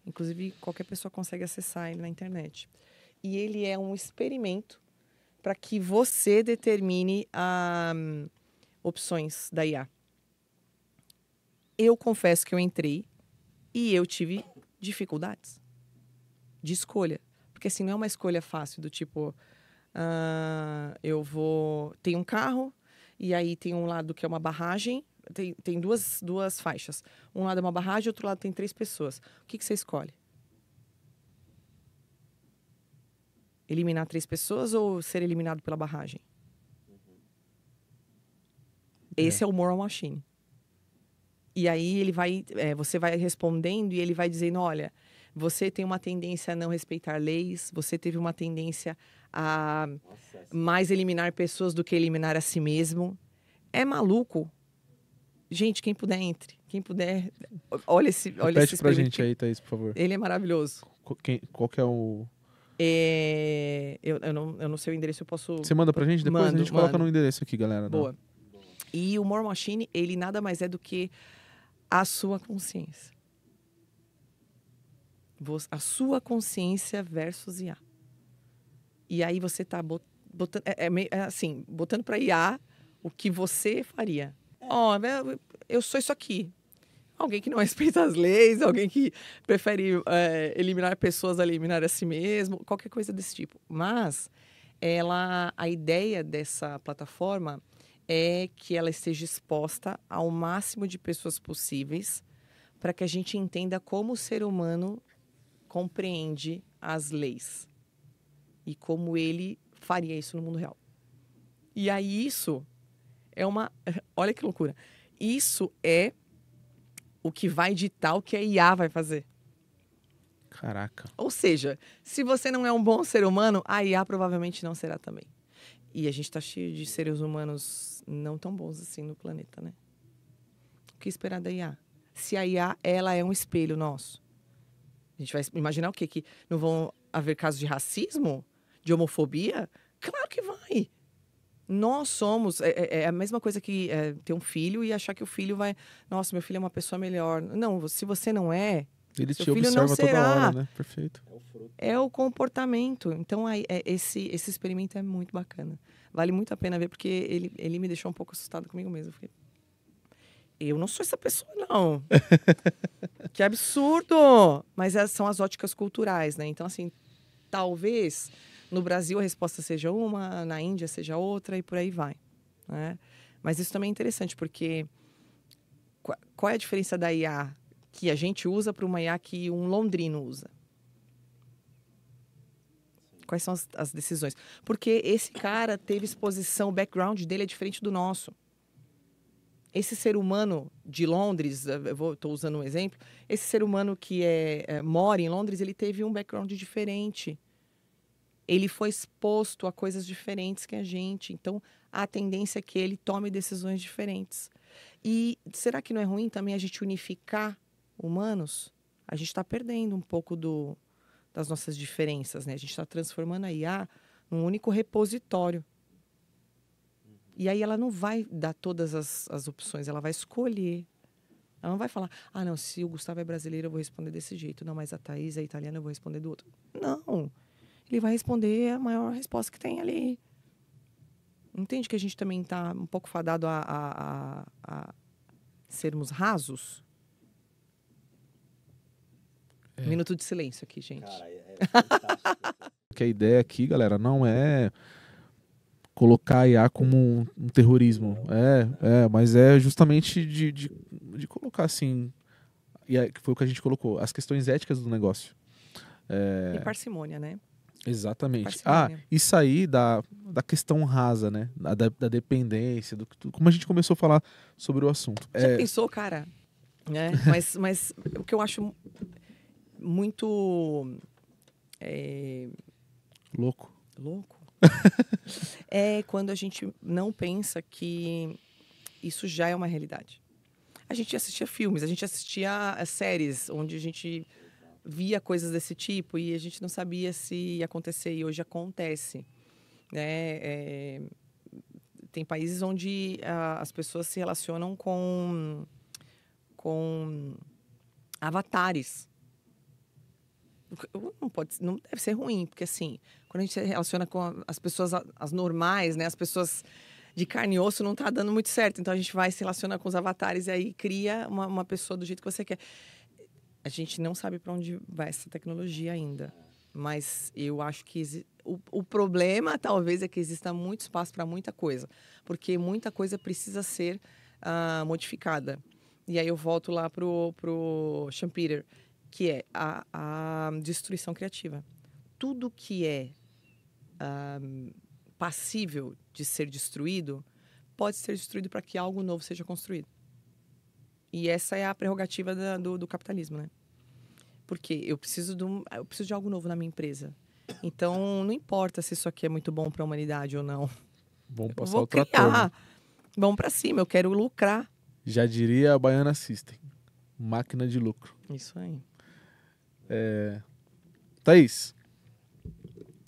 Speaker 3: Inclusive, qualquer pessoa consegue acessar ele na internet. E ele é um experimento para que você determine opções da IA. Eu confesso que eu entrei e eu tive dificuldades de escolha. Porque assim, não é uma escolha fácil do tipo... Tem um carro e aí tem um lado que é uma barragem. Tem duas faixas. Um lado é uma barragem, outro lado tem 3 pessoas. O que você escolhe? Eliminar 3 pessoas ou ser eliminado pela barragem? Esse é o Moral Machine. E aí você vai respondendo e ele vai dizendo, olha, você tem uma tendência a não respeitar leis, você teve uma tendência a mais eliminar pessoas do que eliminar a si mesmo. É maluco. Gente, quem puder, entre. Quem puder, olha esse
Speaker 2: Repete pra
Speaker 3: experimento.
Speaker 2: gente aí, Thaís, por favor.
Speaker 3: Ele é maravilhoso.
Speaker 2: Qual que é o...
Speaker 3: Eu não sei o endereço, eu posso...
Speaker 2: Você manda pra gente? Depois a gente coloca no endereço aqui, galera.
Speaker 3: Boa. E o Moral Machine, ele nada mais é do que a sua consciência. A sua consciência versus IA. E aí você tá botando... botando pra IA o que você faria. Eu sou isso aqui. Alguém que não respeita as leis, alguém que prefere eliminar pessoas a eliminar a si mesmo, qualquer coisa desse tipo. Mas a ideia dessa plataforma é que ela esteja exposta ao máximo de pessoas possíveis para que a gente entenda como o ser humano compreende as leis e como ele faria isso no mundo real. E aí isso é olha que loucura. Isso é o que vai ditar o que a IA vai fazer.
Speaker 2: Caraca.
Speaker 3: Ou seja, se você não é um bom ser humano, a IA provavelmente não será também. E a gente está cheio de seres humanos não tão bons assim no planeta, né? O que esperar da IA? Se a IA, ela é um espelho nosso. A gente vai imaginar o quê? Que não vão haver casos de racismo? De homofobia? Claro que vai! Nós somos... É a mesma coisa que ter um filho e achar que o filho vai... Nossa, meu filho é uma pessoa melhor. Não, se você não é...
Speaker 2: Ele
Speaker 3: seu
Speaker 2: te
Speaker 3: filho
Speaker 2: observa
Speaker 3: não
Speaker 2: toda
Speaker 3: será.
Speaker 2: hora, né? Perfeito.
Speaker 3: É o comportamento. Então, esse experimento é muito bacana. Vale muito a pena ver, porque ele me deixou um pouco assustado comigo mesmo. Eu não sou essa pessoa, não. Que absurdo! Mas são as óticas culturais, né? Então, assim, talvez no Brasil a resposta seja uma, na Índia seja outra e por aí vai, né? Mas isso também é interessante, porque qual é a diferença da IA que a gente usa para uma IA que um londrino usa? Quais são as decisões? Porque esse cara teve exposição, o background dele é diferente do nosso. Esse ser humano de Londres, estou usando um exemplo, esse ser humano que mora em Londres, ele teve um background diferente. Ele foi exposto a coisas diferentes que a gente. Então, a tendência é que ele tome decisões diferentes. E será que não é ruim também a gente unificar humanos? A gente está perdendo um pouco das nossas diferenças, né? A gente está transformando a IA num único repositório. E aí ela não vai dar todas as opções, ela vai escolher. Ela não vai falar, não, se o Gustavo é brasileiro, eu vou responder desse jeito. Não, mas a Thaís é italiana, eu vou responder do outro. Não. Ele vai responder a maior resposta que tem ali. Entende que a gente também está um pouco fadado a sermos rasos? Minuto de silêncio aqui, gente.
Speaker 1: Cara, é fantástico.
Speaker 2: Que a ideia aqui, galera, não é colocar a IA como um terrorismo. Mas é justamente de colocar assim, que foi o que a gente colocou, as questões éticas do negócio.
Speaker 3: E parcimônia, né?
Speaker 2: Exatamente.
Speaker 3: Parcimônia.
Speaker 2: E sair da questão rasa, né? Da dependência, como a gente começou a falar sobre o assunto.
Speaker 3: Já pensou, cara? Né? Mas o que eu acho muito
Speaker 2: Louco.
Speaker 3: é quando a gente não pensa que isso já é uma realidade. A gente assistia filmes, a gente assistia séries onde a gente via coisas desse tipo e a gente não sabia se ia acontecer, e hoje acontece, né? Tem países onde as pessoas se relacionam com avatares. Não deve ser ruim, porque assim, quando a gente se relaciona com as pessoas as normais, né, as pessoas de carne e osso, não está dando muito certo. Então a gente vai se relacionar com os avatares e aí cria uma pessoa do jeito que você quer. A gente não sabe para onde vai essa tecnologia ainda, mas eu acho que o problema talvez é que exista muito espaço para muita coisa, porque muita coisa precisa ser modificada. E aí eu volto lá pro Schumpeter, que é a destruição criativa. Tudo que é passível de ser destruído pode ser destruído para que algo novo seja construído. E essa é a prerrogativa do capitalismo, né? Porque eu preciso de algo novo na minha empresa. Então, não importa se isso aqui é muito bom para a humanidade ou não.
Speaker 2: Vamos
Speaker 3: Eu
Speaker 2: passar
Speaker 3: vou
Speaker 2: o trator.
Speaker 3: criar.
Speaker 2: Né?
Speaker 3: Vamos para cima, eu quero lucrar.
Speaker 2: Já diria a Baiana System. Máquina de lucro.
Speaker 3: Isso aí.
Speaker 2: Thaís,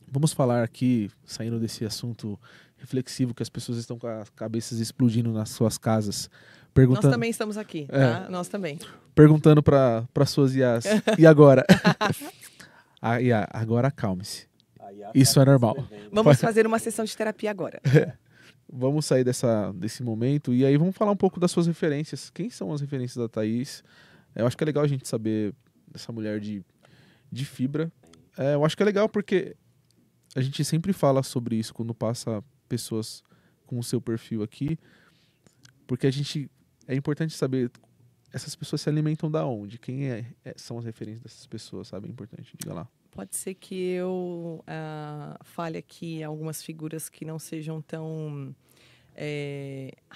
Speaker 2: vamos falar aqui, saindo desse assunto reflexivo que as pessoas estão com as cabeças explodindo nas suas casas.
Speaker 3: Nós também estamos aqui, tá? Nós também.
Speaker 2: Perguntando para suas IAs. E agora? A IA, agora acalme-se. Isso é normal.
Speaker 3: Vamos fazer uma sessão de terapia agora.
Speaker 2: Vamos sair desse momento e aí vamos falar um pouco das suas referências. Quem são as referências da Thaís? Eu acho que é legal a gente saber dessa mulher de fibra. Eu acho que é legal porque a gente sempre fala sobre isso quando passa pessoas com o seu perfil aqui, porque é importante saber essas pessoas se alimentam da onde, quem são as referências dessas pessoas, sabe? É importante, diga lá.
Speaker 3: Pode ser que eu fale aqui algumas figuras que não sejam tão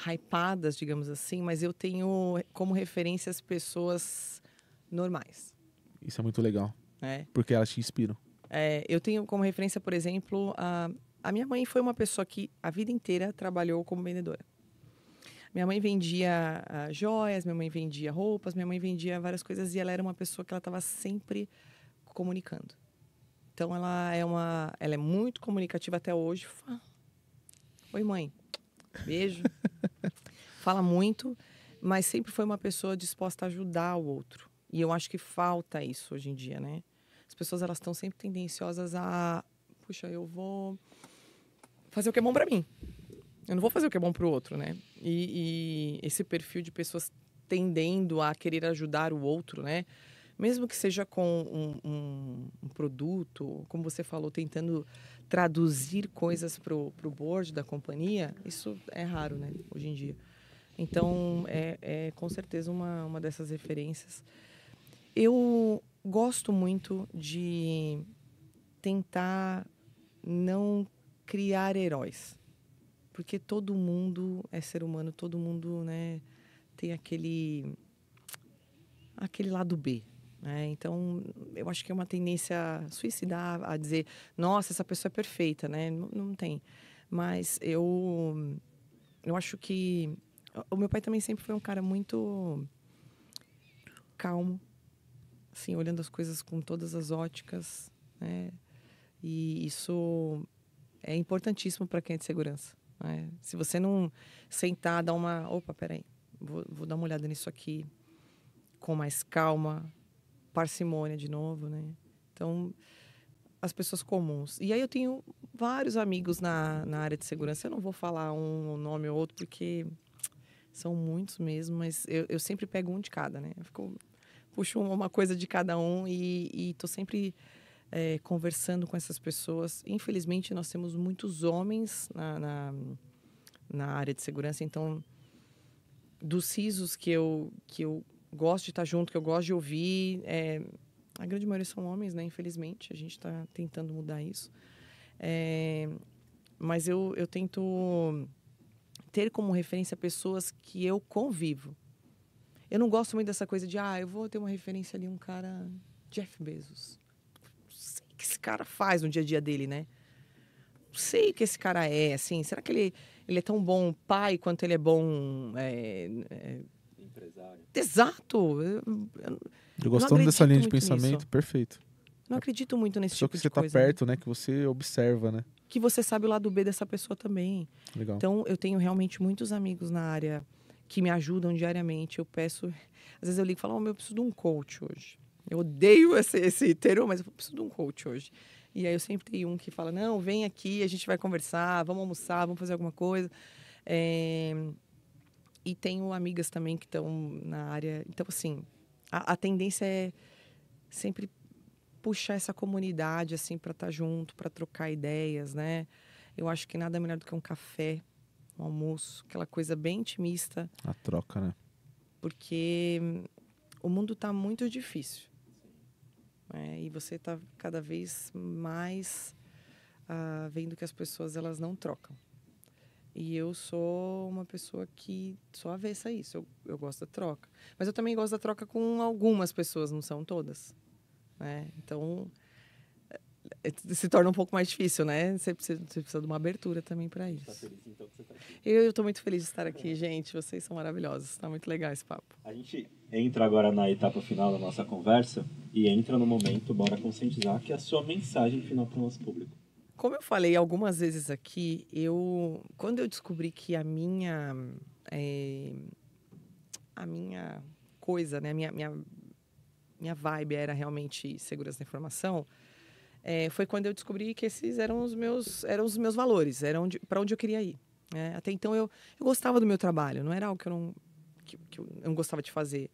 Speaker 3: hypadas, digamos assim, mas eu tenho como referência as pessoas normais.
Speaker 2: Isso é muito legal, porque elas te inspiram.
Speaker 3: Eu tenho como referência, por exemplo, a minha mãe foi uma pessoa que a vida inteira trabalhou como vendedora. Minha mãe vendia joias, minha mãe vendia roupas, minha mãe vendia várias coisas e ela era uma pessoa que ela estava sempre comunicando. Então ela é muito comunicativa até hoje. Oi, mãe. Beijo. Fala muito, mas sempre foi uma pessoa disposta a ajudar o outro. E eu acho que falta isso hoje em dia, né? As pessoas elas estão sempre tendenciosas puxa, eu vou fazer o que é bom para mim. Eu não vou fazer o que é bom para o outro, né? E esse perfil de pessoas tendendo a querer ajudar o outro, né? Mesmo que seja com um produto, como você falou, tentando traduzir coisas para o board da companhia, isso é raro, né? Hoje em dia. Então, é com certeza uma dessas referências. Eu gosto muito de tentar não criar heróis. Porque todo mundo é ser humano, todo mundo, né, tem aquele lado B. Então, eu acho que é uma tendência suicidar a dizer, nossa, essa pessoa é perfeita, né? Não tem. Mas eu acho que o meu pai também sempre foi um cara muito calmo, assim, olhando as coisas com todas as óticas, né? E isso é importantíssimo para quem é de segurança. Se você não sentar, dar opa, peraí, vou dar uma olhada nisso aqui com mais calma, parcimônia de novo, né? Então, as pessoas comuns. E aí eu tenho vários amigos na área de segurança. Eu não vou falar um nome ou outro, porque são muitos mesmo, mas eu sempre pego um de cada, né? Puxo uma coisa de cada um e tô sempre conversando com essas pessoas. Infelizmente, nós temos muitos homens na área de segurança, então, dos CISOs que eu gosto de estar junto, que eu gosto de ouvir, a grande maioria são homens, né? Infelizmente, a gente está tentando mudar isso. Mas eu tento ter como referência pessoas que eu convivo. Eu não gosto muito dessa coisa de, eu vou ter uma referência ali, um cara, Jeff Bezos. Não sei o que esse cara faz no dia a dia dele, né? Não sei o que esse cara é, assim. Será que ele é tão bom pai quanto ele é bom...
Speaker 1: Empresário.
Speaker 3: Exato!
Speaker 2: Eu gostando dessa linha de
Speaker 3: muito
Speaker 2: pensamento,
Speaker 3: nisso.
Speaker 2: perfeito.
Speaker 3: Não acredito muito nesse
Speaker 2: Só
Speaker 3: tipo
Speaker 2: que
Speaker 3: de
Speaker 2: você tá
Speaker 3: coisa.
Speaker 2: perto, né? Que você observa, né?
Speaker 3: Que você sabe o lado B dessa pessoa também.
Speaker 2: Legal.
Speaker 3: Então, eu tenho realmente muitos amigos na área que me ajudam diariamente. Eu peço... Às vezes eu ligo e falo, eu preciso de um coach hoje. Eu odeio esse termo, mas eu preciso de um coach hoje. E aí eu sempre tenho um que fala, não, vem aqui, a gente vai conversar, vamos almoçar, vamos fazer alguma coisa. E tenho amigas também que estão na área. Então, assim, a tendência é sempre puxar essa comunidade, assim, para estar junto, para trocar ideias, né? Eu acho que nada melhor do que um café, um almoço, aquela coisa bem intimista.
Speaker 2: A troca, né?
Speaker 3: Porque o mundo está muito difícil. E você está cada vez mais vendo que as pessoas elas não trocam. E eu sou uma pessoa que sou avessa a isso. Eu gosto da troca. Mas eu também gosto da troca com algumas pessoas, não são todas. Então, se torna um pouco mais difícil, né? Você precisa de uma abertura também para isso.
Speaker 1: Tá feliz, então, que você tá aqui.
Speaker 3: Eu estou muito feliz de estar aqui, gente. Vocês são maravilhosos. Está muito legal esse papo.
Speaker 1: A gente entra agora na etapa final da nossa conversa e entra no momento, bora conscientizar, que é a sua mensagem final para o nosso público.
Speaker 3: Como eu falei algumas vezes aqui, quando eu descobri que a minha coisa, né, minha vibe era realmente segurança da informação, foi quando eu descobri que esses eram os meus valores, para onde eu queria ir. Até então eu gostava do meu trabalho, não era algo que eu não gostava de fazer,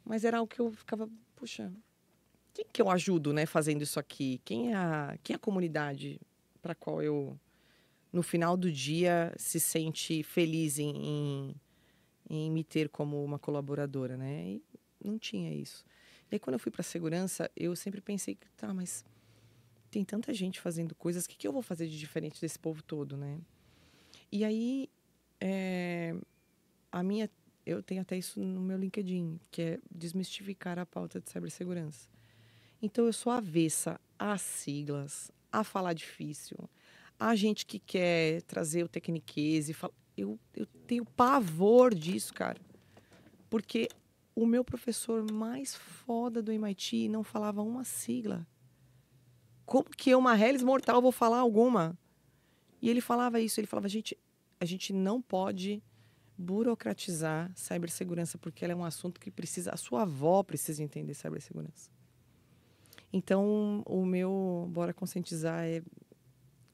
Speaker 3: mas era algo que eu ficava, puxa, quem que eu ajudo, né, fazendo isso aqui? Quem é a comunidade para a qual eu, no final do dia, se sente feliz em me ter como uma colaboradora, né? E não tinha isso. E aí, quando eu fui para a segurança, eu sempre pensei, mas tem tanta gente fazendo coisas, o que eu vou fazer de diferente desse povo todo, né? E aí, eu tenho até isso no meu LinkedIn, que é desmistificar a pauta de cibersegurança. Então, eu sou avessa às siglas, a falar difícil, a gente que quer trazer o tecniquez. Eu tenho pavor disso, cara. Porque o meu professor mais foda do MIT não falava uma sigla. Como que eu, uma Hellis mortal, vou falar alguma? E ele falava isso, ele falava, a gente não pode burocratizar cibersegurança, porque ela é um assunto que a sua avó precisa entender cibersegurança. Então, o meu bora conscientizar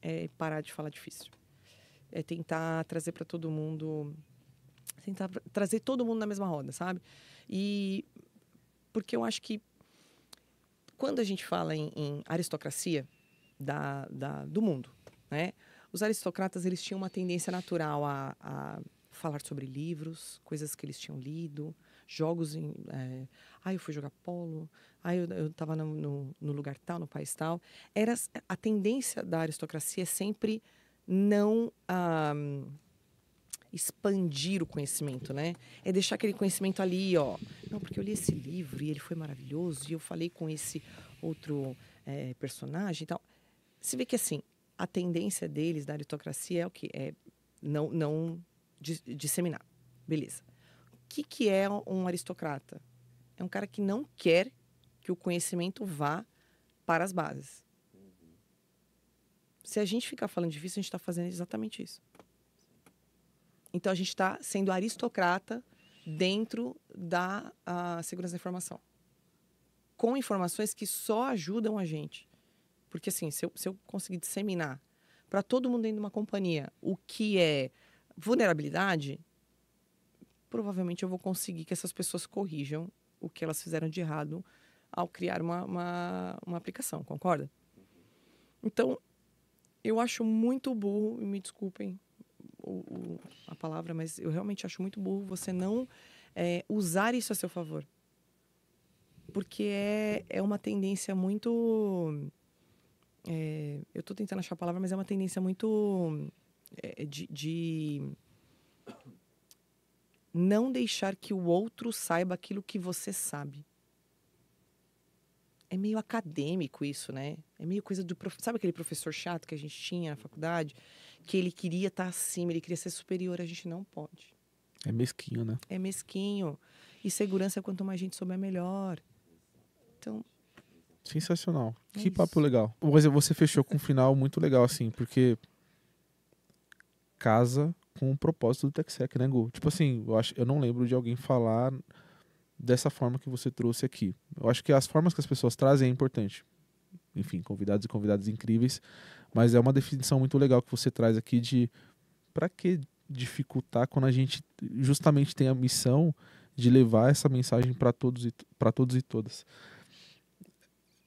Speaker 3: é parar de falar difícil. É tentar trazer para todo mundo... Tentar trazer todo mundo na mesma roda, sabe? E porque eu acho que quando a gente fala em aristocracia do mundo, né? Os aristocratas, eles tinham uma tendência natural a falar sobre livros, coisas que eles tinham lido, jogos eu fui jogar polo, eu estava no lugar tal, no país tal. A tendência da aristocracia é sempre não expandir o conhecimento, né? É deixar aquele conhecimento ali, ó. Não, porque eu li esse livro e ele foi maravilhoso e eu falei com esse outro personagem e tal. Você vê que, assim, a tendência deles, da aristocracia, é o quê? É não disseminar. Beleza. O que é um aristocrata? É um cara que não quer que o conhecimento vá para as bases. Se a gente ficar falando difícil, a gente está fazendo exatamente isso. Então, a gente está sendo aristocrata dentro da segurança da informação. Com informações que só ajudam a gente. Porque, assim, se eu conseguir disseminar para todo mundo dentro de uma companhia o que é vulnerabilidade, provavelmente eu vou conseguir que essas pessoas corrijam o que elas fizeram de errado ao criar uma aplicação, concorda? Então, eu acho muito burro, e me desculpem a palavra, mas eu realmente acho muito burro você não usar isso a seu favor. Porque é uma tendência muito... eu estou tentando achar a palavra, mas é uma tendência muito de não deixar que o outro saiba aquilo que você sabe. É meio acadêmico isso, né? É meio coisa do... Sabe aquele professor chato que a gente tinha na faculdade? Que ele queria estar acima, ele queria ser superior. A gente não pode.
Speaker 2: É mesquinho, né?
Speaker 3: É mesquinho. E segurança, quanto mais gente souber, melhor. Então...
Speaker 2: Sensacional.
Speaker 3: É
Speaker 2: Que
Speaker 3: isso.
Speaker 2: papo legal. Mas você fechou com um final muito legal, assim, porque casa com o propósito do TechSec, né, Gu? Tipo assim, eu não lembro de alguém falar dessa forma que você trouxe aqui. Eu acho que as formas que as pessoas trazem é importante. Enfim, convidados e convidadas incríveis, mas é uma definição muito legal que você traz aqui de para que dificultar quando a gente justamente tem a missão de levar essa mensagem para todos e todas.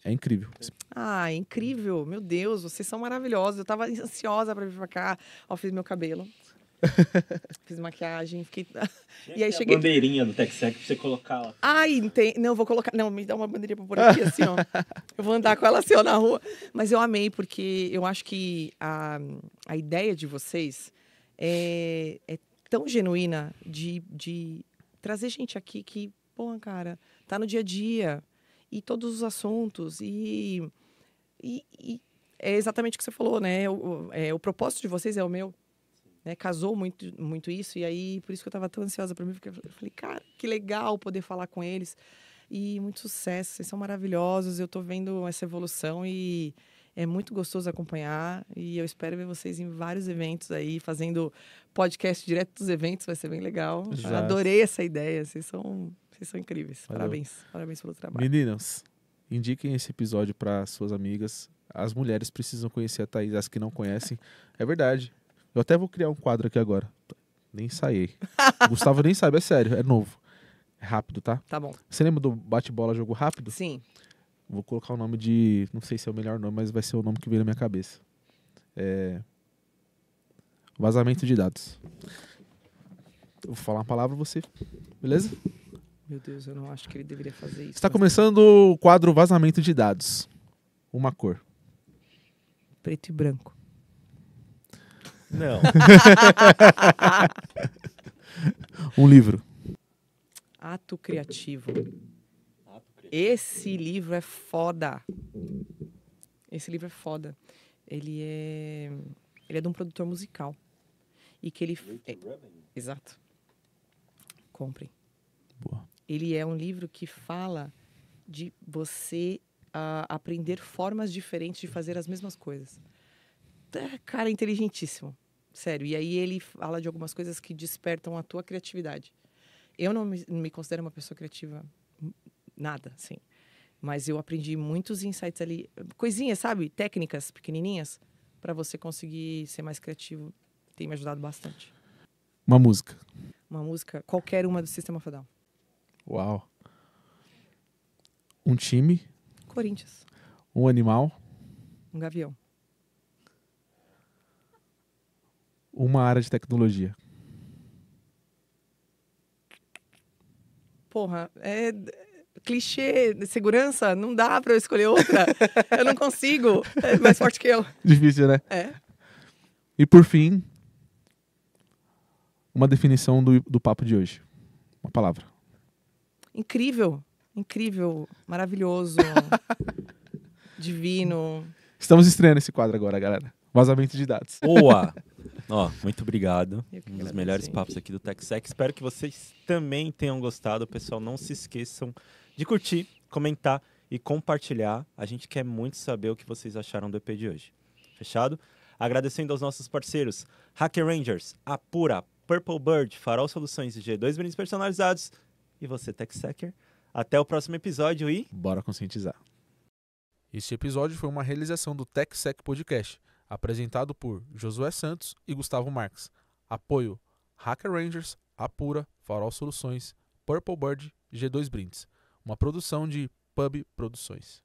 Speaker 2: É incrível.
Speaker 3: Ah, incrível. Meu Deus, vocês são maravilhosos. Eu tava ansiosa para vir pra cá. Ó, fiz meu cabelo. Fiz maquiagem, fiquei... E aí cheguei...
Speaker 1: A bandeirinha do TechSec pra você colocar lá.
Speaker 3: Ai, não, vou colocar... Não, me dá uma bandeirinha pra pôr aqui, assim, ó. Eu vou andar com ela assim, ó, na rua. Mas eu amei, porque eu acho que a ideia de vocês é tão genuína de trazer gente aqui que, pô, cara, tá no dia a dia. E todos os assuntos. E é exatamente o que você falou, né? O propósito de vocês é o meu. Né? Casou muito, muito isso. E aí, por isso que eu estava tão ansiosa para mim. Porque eu falei, cara, que legal poder falar com eles. E muito sucesso. Vocês são maravilhosos. Eu estou vendo essa evolução e é muito gostoso acompanhar. E eu espero ver vocês em vários eventos aí, fazendo podcast direto dos eventos. Vai ser bem legal.
Speaker 2: Já.
Speaker 3: Eu adorei essa ideia. Vocês são incríveis.
Speaker 2: Valeu.
Speaker 3: Parabéns. Parabéns pelo trabalho.
Speaker 2: Meninas, indiquem esse episódio para suas amigas. As mulheres precisam conhecer a Thaís, as que não conhecem. É verdade. Eu até vou criar um quadro aqui agora. Nem ensaiei. O Gustavo nem sabe, é sério, é novo. É rápido, tá?
Speaker 3: Tá bom.
Speaker 2: Você lembra do bate-bola jogo rápido?
Speaker 3: Sim.
Speaker 2: Vou colocar o nome de... Não sei se é o melhor nome, mas vai ser o nome que veio na minha cabeça. Vazamento de dados. Eu vou falar uma palavra, você... Beleza?
Speaker 3: Meu Deus, eu não acho que ele deveria fazer isso.
Speaker 2: Está
Speaker 3: mas-
Speaker 2: começando o quadro Vazamento de dados. Uma cor.
Speaker 3: Preto e branco.
Speaker 1: Não.
Speaker 2: Um livro.
Speaker 3: Ato criativo. Esse livro é foda. Esse livro é foda. Ele é de um produtor musical. E que ele... Exato. Comprem.
Speaker 2: Boa.
Speaker 3: Ele é um livro que fala de você aprender formas diferentes de fazer as mesmas coisas. Cara, inteligentíssimo. Sério. E aí ele fala de algumas coisas que despertam a tua criatividade. Eu não me considero uma pessoa criativa, nada, assim. Mas eu aprendi muitos insights ali. Coisinhas, sabe? Técnicas pequenininhas para você conseguir ser mais criativo. Tem me ajudado bastante.
Speaker 2: Uma música.
Speaker 3: Uma música, qualquer uma do System of a Down.
Speaker 2: Uau. Um time.
Speaker 3: Corinthians.
Speaker 2: Um animal.
Speaker 3: Um gavião.
Speaker 2: Uma área de tecnologia.
Speaker 3: Porra, clichê, segurança, não dá pra eu escolher outra. Eu não consigo. É mais forte que eu.
Speaker 2: Difícil, né?
Speaker 3: É.
Speaker 2: E por fim, uma definição do papo de hoje. Uma palavra.
Speaker 3: Incrível. Incrível. Maravilhoso. Divino.
Speaker 2: Estamos estreando esse quadro agora, galera. Vazamento de dados.
Speaker 1: Boa! Ó, muito obrigado.
Speaker 3: Eu que
Speaker 1: Um dos
Speaker 3: agradeço,
Speaker 1: melhores
Speaker 3: gente.
Speaker 1: papos aqui do TechSec. Espero que vocês também tenham gostado. Pessoal, não se esqueçam de curtir, comentar e compartilhar. A gente quer muito saber o que vocês acharam do EP de hoje. Fechado? Agradecendo aos nossos parceiros Hacker Rangers, Apura, Purple Bird, Farol Soluções e G2 brindes personalizados. E você, TechSecker. Até o próximo episódio e...
Speaker 2: Bora conscientizar. Este episódio foi uma realização do TechSec Podcast, apresentado por Josué Santos e Gustavo Marques. Apoio Hacker Rangers, Apura, Farol Soluções, Purple Bird e G2 Brindes. Uma produção de Pub Produções.